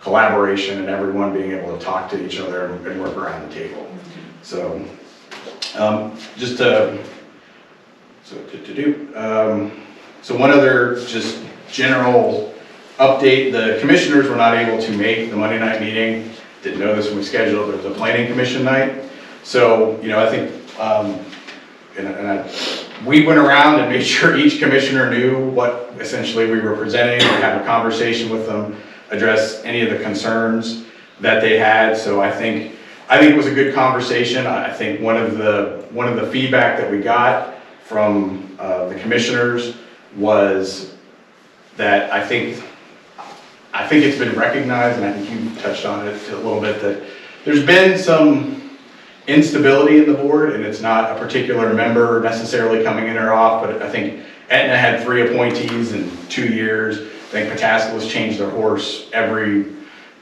collaboration and everyone being able to talk to each other and work around the table. So, so one other just general update: the commissioners were not able to make the Monday night meeting. Didn't know this when we scheduled. There was a planning commission night. So, I think, we went around and made sure each commissioner knew what essentially we were presenting, and have a conversation with them, address any of the concerns that they had. So I think it was a good conversation. I think one of the feedback that we got from the commissioners was that I think it's been recognized, and I think you touched on it a little bit, that there's been some instability in the board, and it's not a particular member necessarily coming in or off, but I think Aetna had 3 appointees in 2 years. I think Pataskala's changed their horse every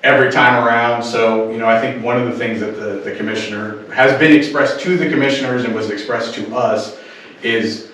time around. So, you know, I think one of the things that the commissioner has been expressed to the commissioners and was expressed to us is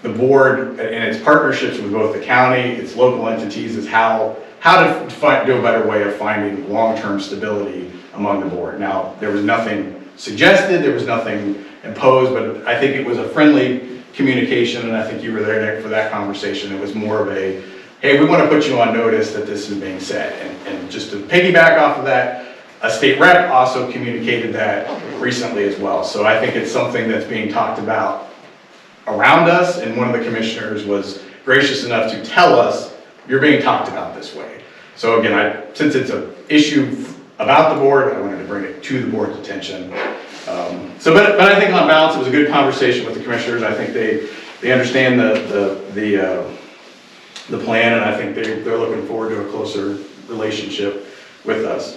the board and its partnerships with both the county, its local entities, is how to do a better way of finding long-term stability among the board. Now, there was nothing suggested, there was nothing imposed, but I think it was a friendly communication, and I think you were there, Nick, for that conversation. It was more of a, hey, we want to put you on notice that this is being said. And just to piggyback off of that, a state rep also communicated that recently as well. So I think it's something that's being talked about around us, and one of the commissioners was gracious enough to tell us, you're being talked about this way. So again, since it's an issue about the board, I wanted to bring it to the board's attention. But I think on balance, it was a good conversation with the commissioners. I think they understand the plan, and I think they're looking forward to a closer relationship with us.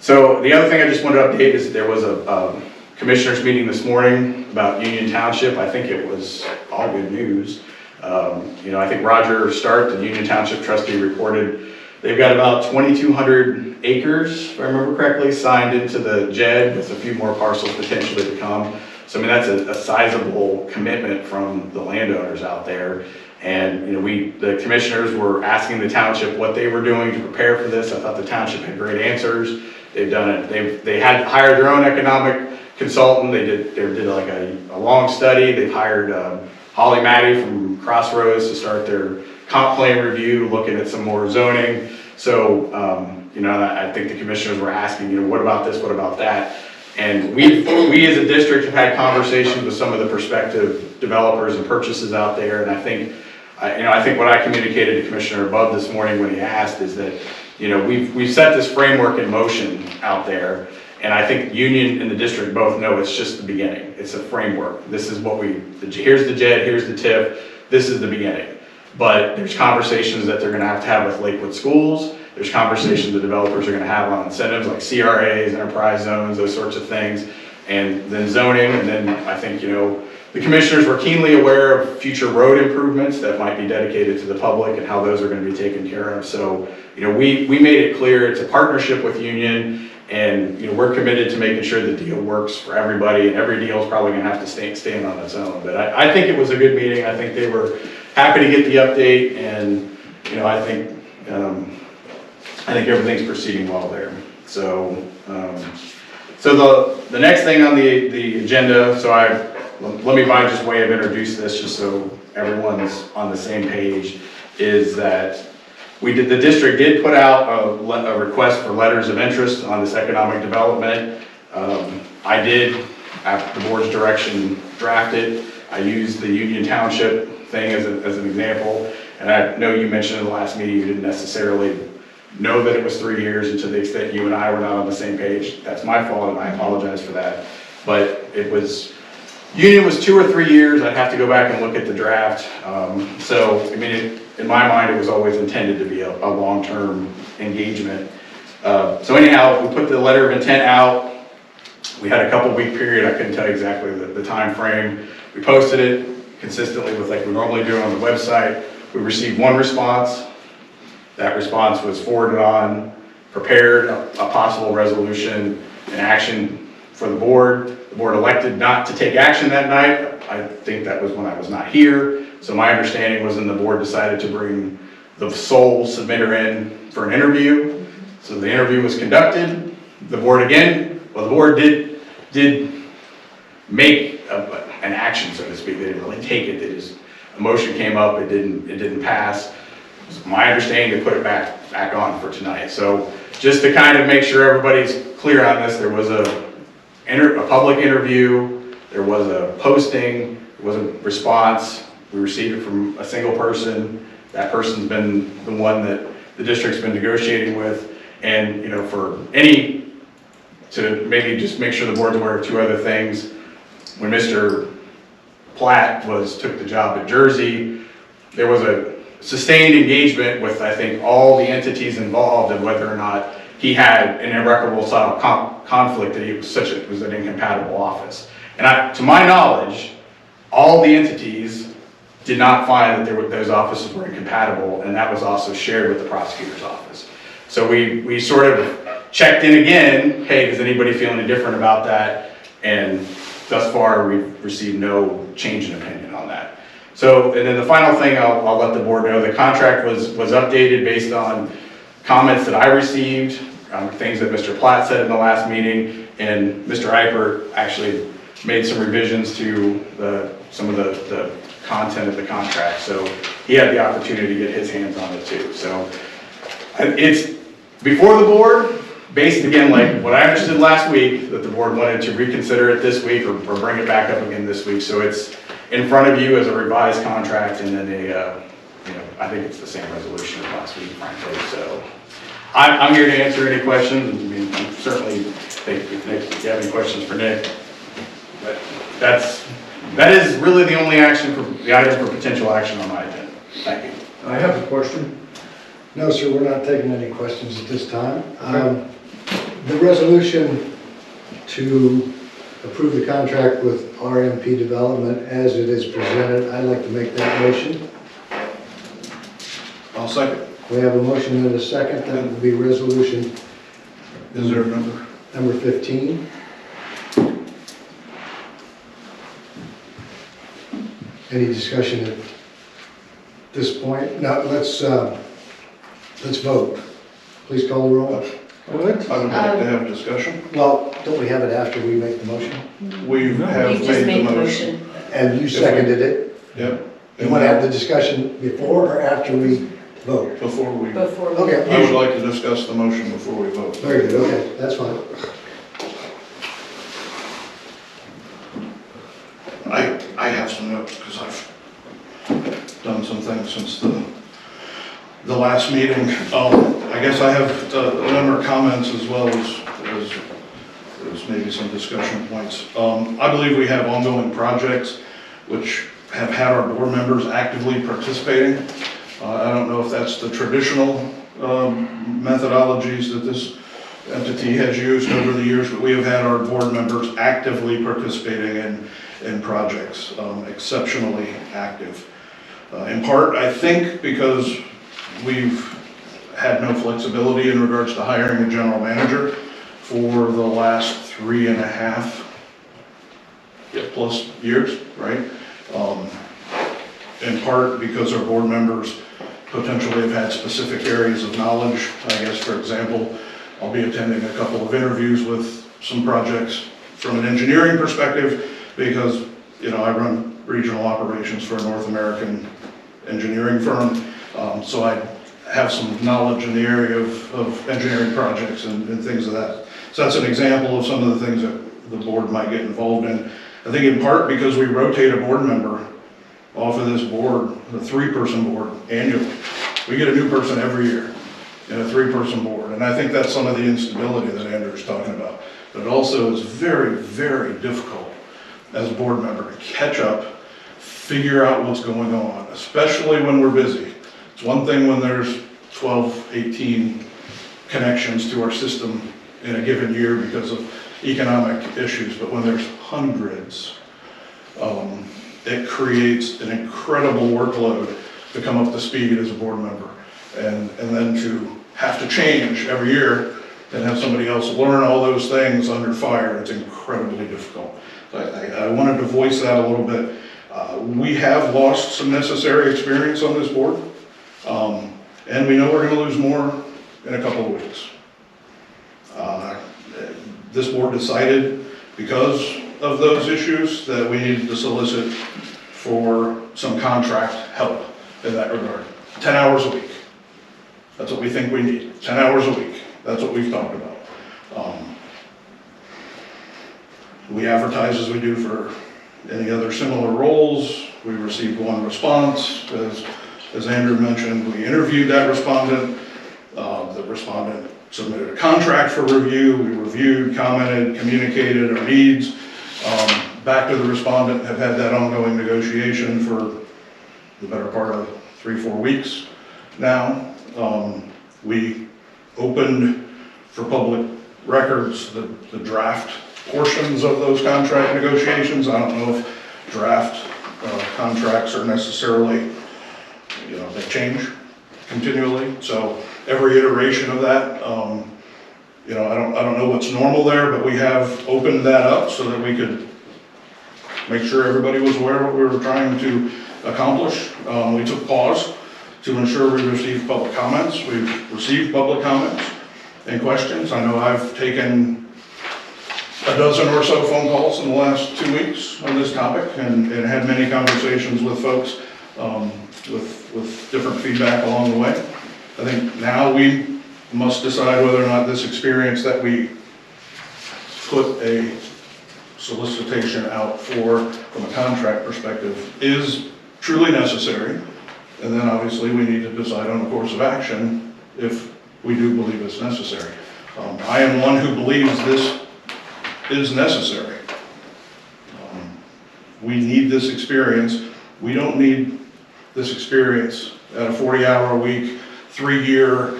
So the other thing I just wanted to update is that there was a commissioners meeting this morning about Union Township. I think it was all good news. You know, I think Roger Stark, the Union Township trustee, reported they've got about 2,200 acres, if I remember correctly, signed into the JED, with a few more parcels potentially to come. So I mean, that's a sizable commitment from the landowners out there. And, you know, the commissioners were asking the township what they were doing to prepare for this. I thought the township had great answers. They've done it. They had hired their own economic consultant. They did like a long study. They've hired Holly Matty from Crossroads to start their comp plan review, looking at some more zoning. So, you know, I think the commissioners were asking, you know, what about this? What about that? And we as a district have had conversations with some of the prospective developers and purchases out there. And I think, you know, I think what I communicated to Commissioner Above this morning when he asked is that, you know, we've set this framework in motion out there. And I think Union and the district both know it's just the beginning. It's a framework. This is what here's the JED, here's the TIF, this is the beginning. But there's conversations that they're gonna have with Lakewood schools. There's conversations the developers are gonna have on incentives like CRAs, enterprise zones, those sorts of things. And then zoning, and then I think, you know, the commissioners were keenly aware of future road improvements that might be dedicated to the public and how those are gonna be taken care of. So, you know, we made it clear it's a partnership with Union. And, you know, we're committed to making sure the deal works for everybody, and every deal is probably gonna have to stand on its own. But I think it was a good meeting. I think they were happy to get the update, and, you know, I think everything's proceeding well there. So, the next thing on the agenda, so let me by just way of introduce this, just so everyone's on the same page, is that the district did put out a request for letters of interest on this economic development. I did, after the board's direction, draft it. I used the Union Township thing as an example. And I know you mentioned in the last meeting you didn't necessarily know that it was 3 years, and to the extent you and I were not on the same page. That's my fault, and I apologize for that. But Union was 2 or 3 years. I'd have to go back and look at the draft. So, I mean, in my mind, it was always intended to be a long-term engagement. So anyhow, we put the letter of intent out. We had a couple-week period. I couldn't tell you exactly the time frame. We posted it consistently with like we normally do on the website. We received one response. That response was forwarded on, prepared a possible resolution and action for the board. The board elected not to take action that night. I think that was when I was not here. So my understanding was then the board decided to bring the sole submitter in for an interview. So the interview was conducted. The board did make an action, so to speak. They didn't really take it. A motion came up, it didn't pass. It was my understanding to put it back on for tonight. So just to kind of make sure everybody's clear on this, there was a public interview, there was a posting, there was a response. We received it from a single person. That person's been the one that the district's been negotiating with. And, you know, to maybe just make sure the board's aware of 2 other things. When Mr. Platte took the job at Jersey, there was sustained engagement with, I think, all the entities involved and whether or not he had an irrecoverable style conflict that he was an incompatible office. And to my knowledge, all the entities did not find that those offices were incompatible, and that was also shared with the prosecutor's office. So we sort of checked in again, hey, does anybody feel any different about that? And thus far, we've received no change in opinion on that. So, and then the final thing I'll let the board know, the contract was updated based on comments that I received, things that Mr. Platte said in the last meeting, and Mr. Eipert actually made some revisions to some of the content of the contract. So he had the opportunity to get his hands on it too. So it's before the board, based again, like what I understood last week, that the board wanted to reconsider it this week or bring it back up again this week. So it's in front of you as a revised contract, and then I think it's the same resolution as last week, frankly. So I'm here to answer any questions. I mean, I'm certainly think if you have any questions for Nick, but that is really the only the item for potential action on my agenda. Thank you. I have a question. No, sir, we're not taking any questions at this time. The resolution to approve the contract with RMP Development as it is presented, I'd like to make that motion. I'll second. We have a motion and a second. That will be resolution. Is there a number? Number 15. Any discussion at this point? No, let's vote. Please call the roll. What? I would like to have discussion. Well, don't we have it after we make the motion? We have You just made the motion. And you seconded it? Yep. You want to have the discussion before or after we vote? Before we, Before we. Okay. I would like to discuss the motion before we vote. Very good, okay, that's fine. I have some notes because I've done some things since the last meeting. I guess I have a number of comments as well as maybe some discussion points. I believe we have ongoing projects which have had our board members actively participating. I don't know if that's the traditional methodologies that this entity has used over the years, but we have had our board members actively participating in projects, exceptionally active. In part, I think because we've had no flexibility in regards to hiring a general manager for the last 3.5 plus years, right? In part because our board members potentially have had specific areas of knowledge. I guess, for example, I'll be attending a couple of interviews with some projects from an engineering perspective because, I run regional operations for a North American engineering firm. So I have some knowledge in the area of engineering projects and things of that. So that's an example of some of the things that the board might get involved in. I think in part because we rotate a board member off of this board, the 3-person board annually. We get a new person every year in a 3-person board. And I think that's some of the instability that Andrew's talking about. But it also is very, very difficult as a board member to catch up, figure out what's going on, especially when we're busy. It's one thing when there's 12, 18 connections to our system in a given year because of economic issues, but when there's hundreds, it creates an incredible workload to come up to speed as a board member. And then to have to change every year and have somebody else learn all those things under fire, it's incredibly difficult. I wanted to voice that a little bit. We have lost some necessary experience on this board, and we know we're going to lose more in a couple of weeks. This board decided, because of those issues, that we needed to solicit for some contract help in that regard. 10 hours a week. That's what we think we need. 10 hours a week. That's what we've talked about. We advertise as we do for any other similar roles. We received one response. As Andrew mentioned, we interviewed that respondent. The respondent submitted a contract for review. We reviewed, commented, communicated our needs. Back to the respondent, have had that ongoing negotiation for the better part of 3-4 weeks now. We opened for public records the draft portions of those contract negotiations. I don't know if draft contracts are necessarily, they change continually. So every iteration of that, I don't know what's normal there, but we have opened that up so that we could make sure everybody was aware of what we were trying to accomplish. We took pause to ensure we received public comments. We've received public comments and questions. I know I've taken a dozen or so phone calls in the last 2 weeks on this topic and had many conversations with folks with different feedback along the way. I think now we must decide whether or not this experience that we put a solicitation out for, from a contract perspective, is truly necessary. And then obviously we need to decide on a course of action if we do believe it's necessary. I am one who believes this is necessary. We need this experience. We don't need this experience at a 40-hour-a-week, 3-year,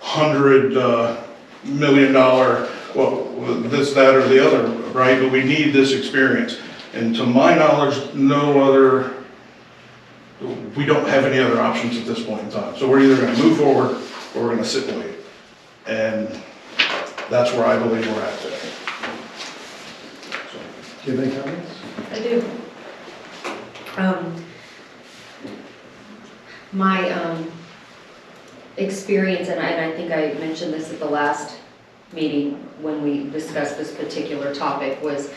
$100 million, well, this, that, or the other, right? But we need this experience. And to my knowledge, we don't have any other options at this point in time. So we're either going to move forward or we're going to sit and wait. And that's where I believe we're at today. So. Do you have any comments? I do. My experience, and I think I mentioned this at the last meeting when we discussed this particular topic, was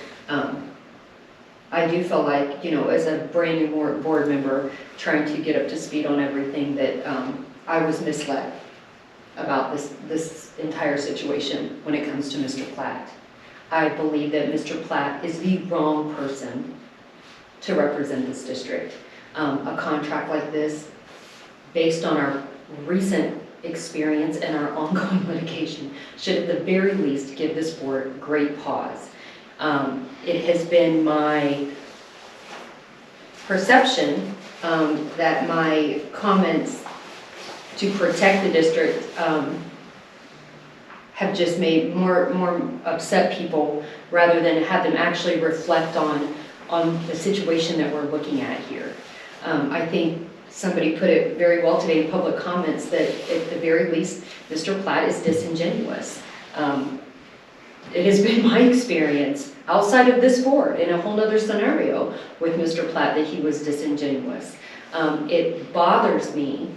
I do feel like, as a brand new board member trying to get up to speed on everything, that I was misled about this entire situation when it comes to Mr. Platte. I believe that Mr. Platte is the wrong person to represent this district. A contract like this, based on our recent experience and our ongoing litigation, should at the very least give this board great pause. It has been my perception that my comments to protect the district have just made more upset people rather than have them actually reflect on the situation that we're looking at here. I think somebody put it very well today in public comments that at the very least, Mr. Platte is disingenuous. It has been my experience outside of this board in a whole other scenario with Mr. Platte that he was disingenuous. It bothers me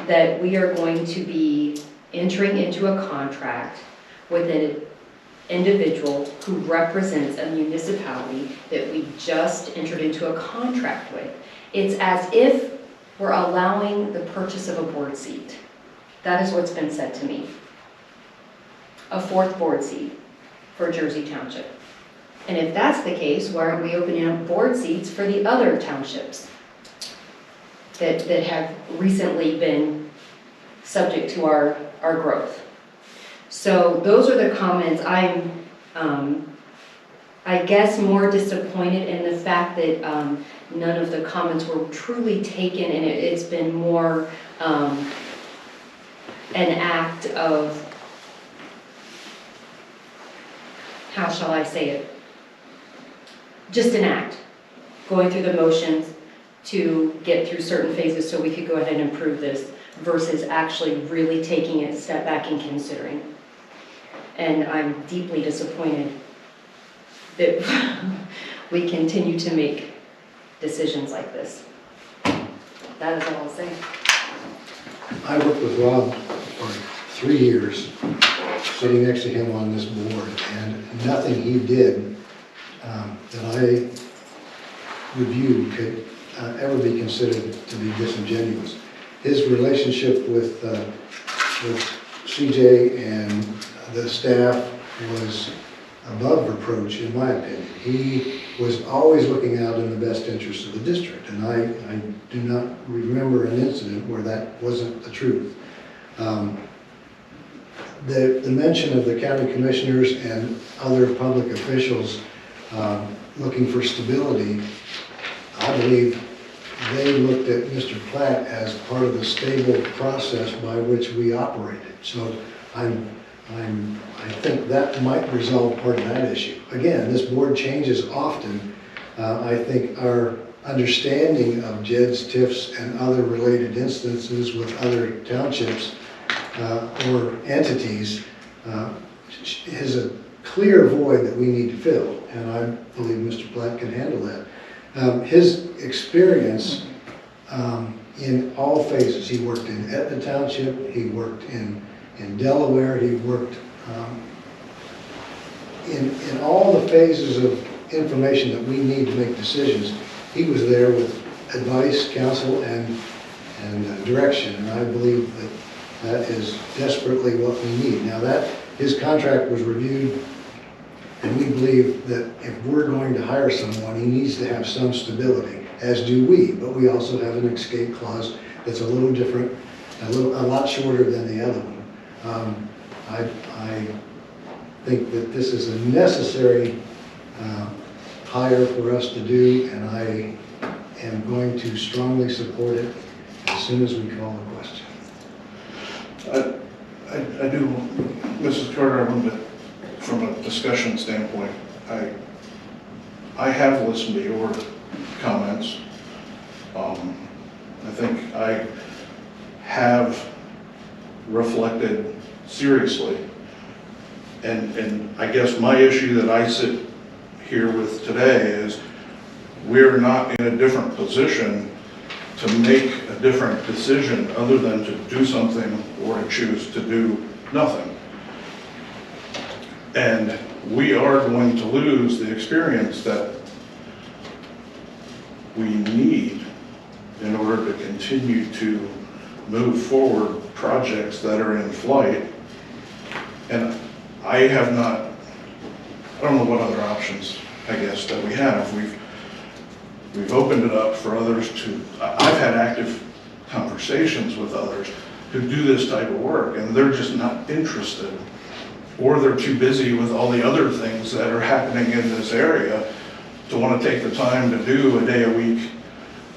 that we are going to be entering into a contract with an individual who represents a municipality that we just entered into a contract with. It's as if we're allowing the purchase of a board seat. That is what's been said to me. A 4th board seat for Jersey Township. And if that's the case, why aren't we opening up board seats for the other townships that have recently been subject to our growth? So those are the comments. I'm, I guess, more disappointed in the fact that none of the comments were truly taken, and it's been more an act of, how shall I say it? Just an act, going through the motions to get through certain phases so we could go ahead and improve this, versus actually really taking a step back and considering. And I'm deeply disappointed that we continue to make decisions like this. That is all I'll say. I worked with Rob for 3 years, sitting next to him on this board, and nothing he did that I reviewed could ever be considered to be disingenuous. His relationship with CJ and the staff was above reproach, in my opinion. He was always looking out in the best interest of the district, and I do not remember an incident where that wasn't the truth. The mention of the county commissioners and other public officials looking for stability, I believe they looked at Mr. Platte as part of the stable process by which we operated. So I think that might resolve part of that issue. Again, this board changes often. I think our understanding of JEDs, TIFs, and other related instances with other townships or entities is a clear void that we need to fill, and I believe Mr. Platte can handle that. His experience in all phases, he worked in Etna Township, he worked in Delaware, he worked in all the phases of information that we need to make decisions. He was there with advice, counsel, and direction, and I believe that is desperately what we need. Now his contract was reviewed, and we believe that if we're going to hire someone, he needs to have some stability, as do we, but we also have an escape clause that's a little different, a lot shorter than the other one. I think that this is a necessary hire for us to do, and I am going to strongly support it as soon as we call the question. I do, Mrs. Carter, a little bit from a discussion standpoint. I have listened to your comments. I think I have reflected seriously, and I guess my issue that I sit here with today is we're not in a different position to make a different decision other than to do something or to choose to do nothing. And we are going to lose the experience that we need in order to continue to move forward projects that are in flight. And I don't know what other options, I guess, that we have. We've opened it up for others I've had active conversations with others who do this type of work, and they're just not interested, or they're too busy with all the other things that are happening in this area to want to take the time to do a day a week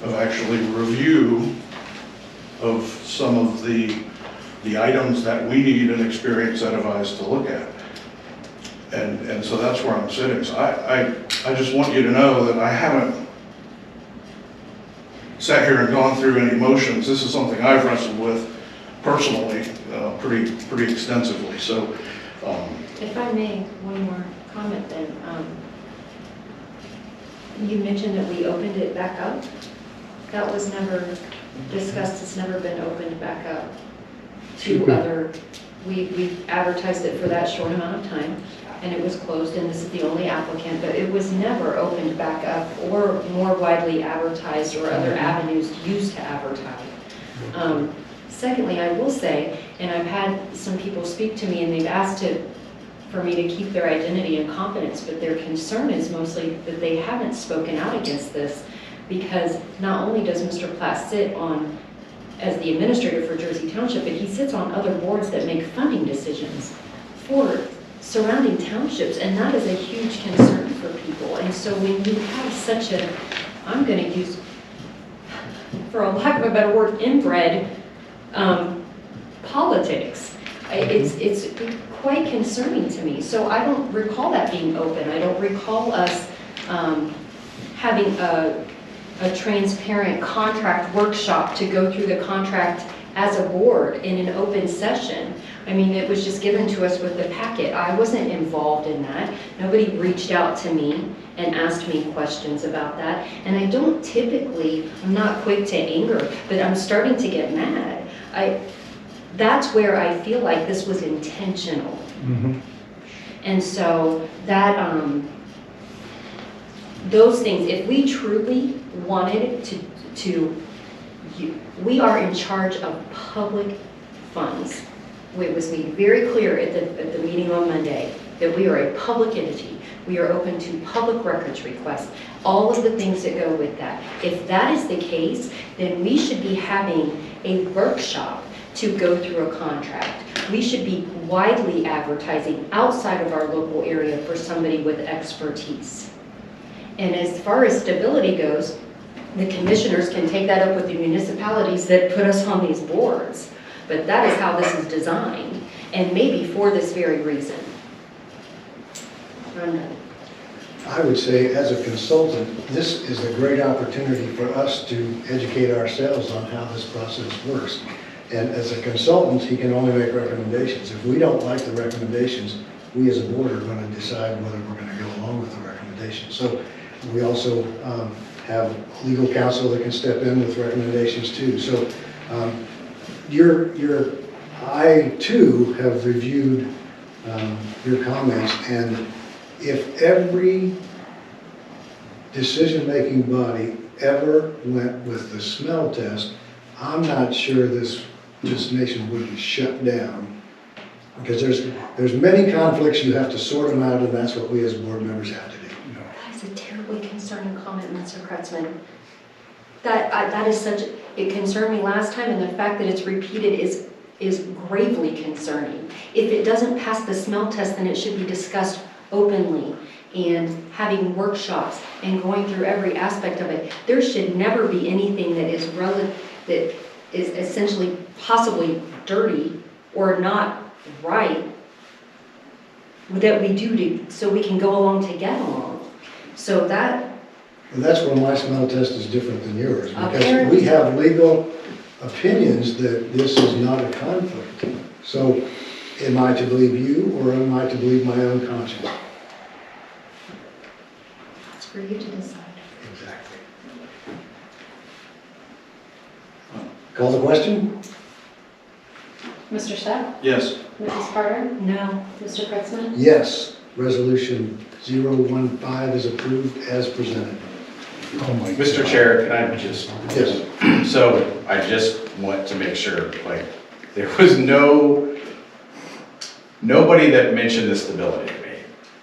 of actually review of some of the items that we need an experienced set of eyes to look at. And so that's where I'm sitting. So I just want you to know that I haven't sat here and gone through any motions. This is something I've wrestled with personally pretty extensively. So If I may, one more comment then. You mentioned that we opened it back up. That was never discussed, it's never been opened back up to other, we advertised it for that short amount of time, and it was closed, and this is the only applicant, but it was never opened back up or more widely advertised or other avenues used to advertise. Secondly, I will say, and I've had some people speak to me and they've asked for me to keep their identity and confidence, but their concern is mostly that they haven't spoken out against this, because not only does Mr. Platte sit on as the administrator for Jersey Township, but he sits on other boards that make funding decisions for surrounding townships, and that is a huge concern for people. And so when you have such a, I'm going to use, for a lack of a better word, inbred politics, it's quite concerning to me. So I don't recall that being open. I don't recall us having a transparent contract workshop to go through the contract as a board in an open session. I mean, it was just given to us with the packet. I wasn't involved in that. Nobody reached out to me and asked me questions about that. And I don't typically, I'm not quick to anger, but I'm starting to get mad. That's where I feel like this was intentional. Mm-hmm. And so that, those things, if we truly wanted we are in charge of public funds. It was made very clear at the meeting on Monday that we are a public entity. We are open to public records requests, all of the things that go with that. If that is the case, then we should be having a workshop to go through a contract. We should be widely advertising outside of our local area for somebody with expertise. And as far as stability goes, the commissioners can take that up with the municipalities that put us on these boards. But that is how this is designed, and maybe for this very reason. I'm done. I would say, as a consultant, this is a great opportunity for us to educate ourselves on how this process works. And as a consultant, he can only make recommendations. If we don't like the recommendations, we as a board are going to decide whether we're going to go along with the recommendations. So we also have legal counsel that can step in with recommendations too. So I too have reviewed your comments, and if every decision-making body ever went with the smell test, I'm not sure this nation would be shut down. Because there's many conflicts, you have to sort them out, and that's what we as board members have to do. That is a terribly concerning comment, Mr. Kretzmann. That is such, it concerned me last time, and the fact that it's repeated is gravely concerning. If it doesn't pass the smell test, then it should be discussed openly and having workshops and going through every aspect of it. There should never be anything that is essentially possibly dirty or not right that we do so we can go along to get along. So that... And that's where my smell test is different than yours, because Apparently. we have legal opinions that this is not a conflict. So am I to believe you, or am I to believe my own conscience? It's for you to decide. Exactly. Call the question? Mr. Stepp? Yes. Mrs. Carter? No. Mr. Kretzmann? Yes. Resolution 015 is approved as presented. Oh my Mr. Chair, can I just, Yes. so I just want to make sure, like, there was nobody that mentioned the stability to me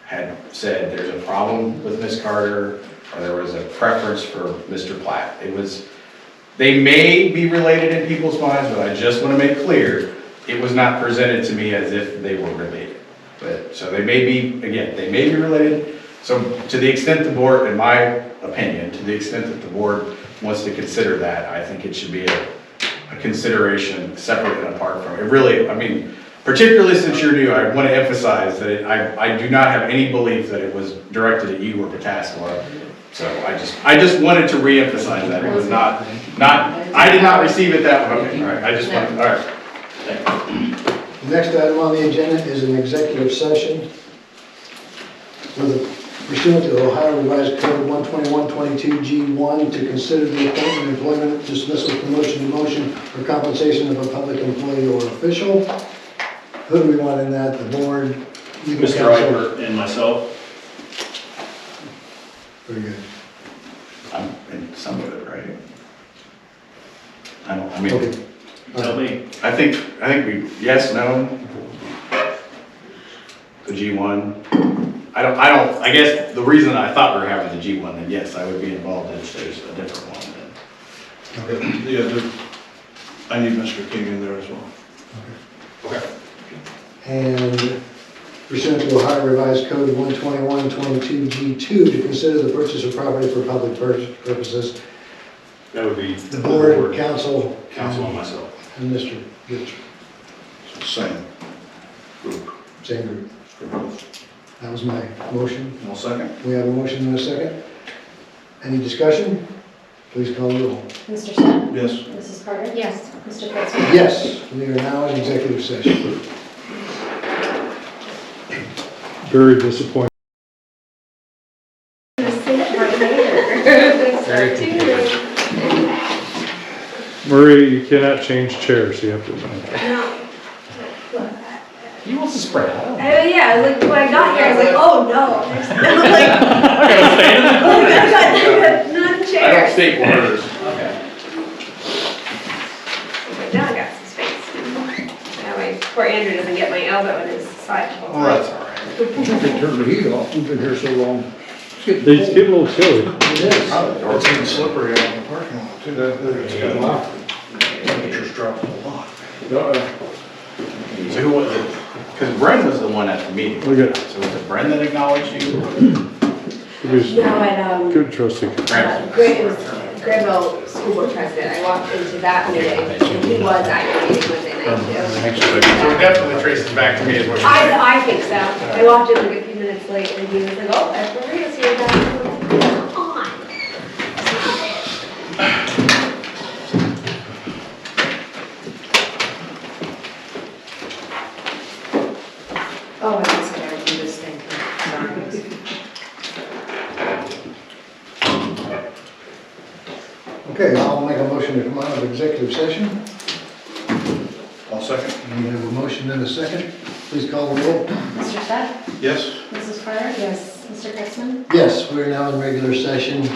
had said there's a problem with Ms. Carter, or there was a preference for Mr. Platte. It was, they may be related in people's minds, but I just want to make clear, it was not presented to me as if they were related. But, so they may be, again, they may be related. So to the extent the board, in my opinion, to the extent that the board wants to consider that, I think it should be a consideration separate and apart from it. Really, I mean, particularly since you're new, I want to emphasize that I do not have any belief that it was directed at you or Pataskala. So I just wanted to reemphasize that. It was not, I did not receive it that way. Okay, all right, I just wanted, all right. Thank you. The next item on the agenda is an executive session pursuant to Ohio Revised Code 121.22 G1 to consider the appointment, employment, dismissal, promotion, demotion, or compensation of a public employee or official. Who do we want in that? The board? Legal Mr. counsel? Eibert and myself. Very good. I'm in some of it, right? I mean, Okay. Tell me. I think we, yes, no. The G1. I guess the reason I thought we were having the G1, then yes, I would be involved if there's a different one. Then. Okay. Yeah, I need Mr. King in there as well. Okay. And pursuant to Ohio Revised Code 121.22 G2 to consider the purchase of property for public purposes. That would be The board, council, and myself. and Mr. Gitcher. Same group. Same group. For both. That was my motion. One second. We have a motion and a second. Any discussion? Please call the roll. Mr. Stepp? Yes. Mrs. Carter? Yes. Mr. Kretzmann? Yes, we are now in executive session. Very disappointing. Marie, you cannot change chairs, you have to. He wants to spread out. Yeah, like when I got here, I was like, oh no. There's like, I got none I don't chairs. state words. But now I got some space. That way, poor Andrew doesn't get my elbow in his side. Oh, that's all right. They turned the heat off, we've been here so long. It's They get a little chilly. It is. It's even slippery out in the parking lot too. It's got temperatures dropped a lot. So who was it? Because Bren was the one at the meeting. Look at- So was it Bren that acknowledged you? It was No, and good trustee. Greg, it was Granville School Board President. I walked into that meeting, and he was at your meeting Monday night too. So it definitely traces back to me as what you said. I think so. I walked in like a few minutes late, and he was like, oh, that's Maria's here, guys. Come on. Oh, I guess I gotta do this thing. Sorry. Okay, I'll make a motion to come out of executive session. I'll second. We have a motion and a second. Please call the roll. Mr. Stepp? Yes? Mrs. Carter? Yes. Mr. Kretzmann? Yes, we're now in regular session.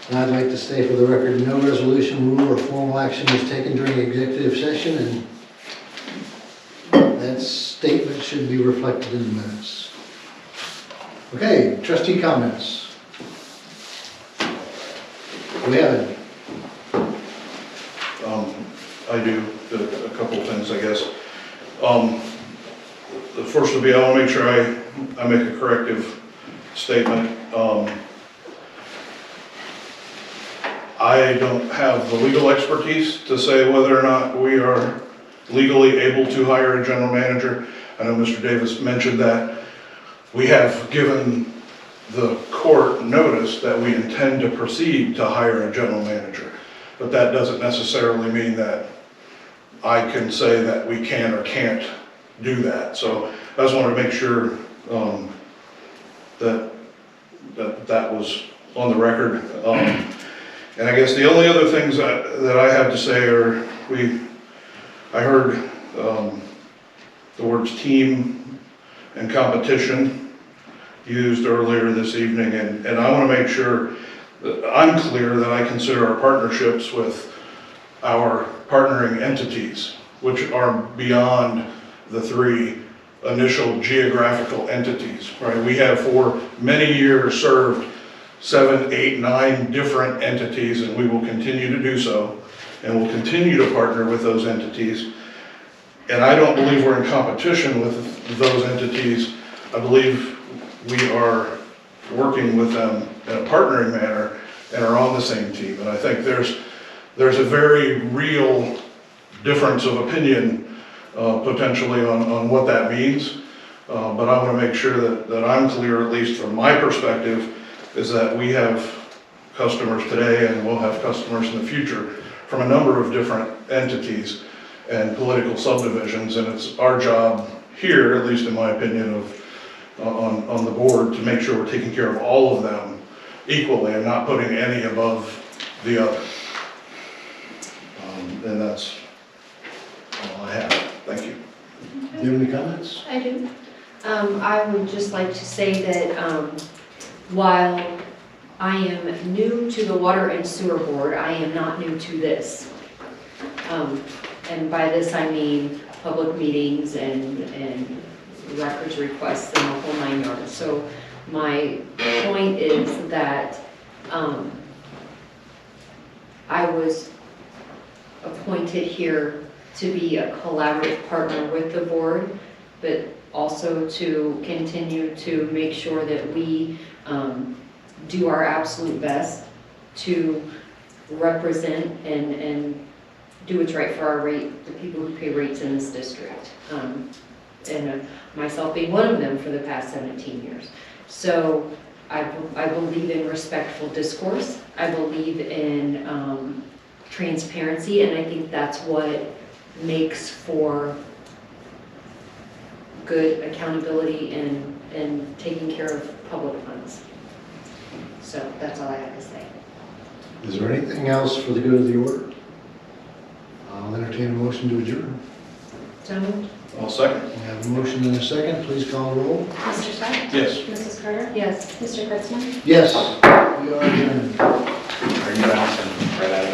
And I'd like to state for the record, no resolution, rule, or formal action is taken during executive session, and that statement should be reflected in the minutes. Okay, trustee comments. We have it. I do, a couple of things, I guess. The first would be, I want to make sure I make a corrective statement. I don't have the legal expertise to say whether or not we are legally able to hire a general manager. I know Mr. Davis mentioned that. We have given the court notice that we intend to proceed to hire a general manager, but that doesn't necessarily mean that I can say that we can or can't do that. So I just wanted to make sure that was on the record. And I guess the only other things that I have to say are, I heard the words team and competition used earlier this evening, and I want to make sure that I'm clear that I consider our partnerships with our partnering entities, which are beyond the three initial geographical entities, right? We have for many years served 7, 8, 9 different entities, and we will continue to do so, and we'll continue to partner with those entities. And I don't believe we're in competition with those entities. I believe we are working with them in a partnering manner and are on the same team. And I think there's a very real difference of opinion potentially on what that means. But I want to make sure that I'm clear, at least from my perspective, is that we have customers today and we'll have customers in the future from a number of different entities and political subdivisions, and it's our job here, at least in my opinion, on the board, to make sure we're taking care of all of them equally and not putting any above the other. And that's all I have. Thank you. Do you have any comments? I do. I would just like to say that while I am new to the Water and Sewer Board, I am not new to this. And by this I mean public meetings and records requests and the whole 9 yards. So my point is that I was appointed here to be a collaborative partner with the board, but also to continue to make sure that we do our absolute best to represent and do what's right for the people who pay rates in this district. And myself being one of them for the past 17 years. So I believe in respectful discourse. I believe in transparency, and I think that's what makes for good accountability and taking care of public funds. So that's all I have to say. Is there anything else for the good of the order? I'll entertain a motion to adjourn. So moved. I'll second. We have a motion and a second. Please call the roll. Mr. Stepp? Yes. Mrs. Carter? Yes. Mr. Kretzmann? Yes, we are adjourned.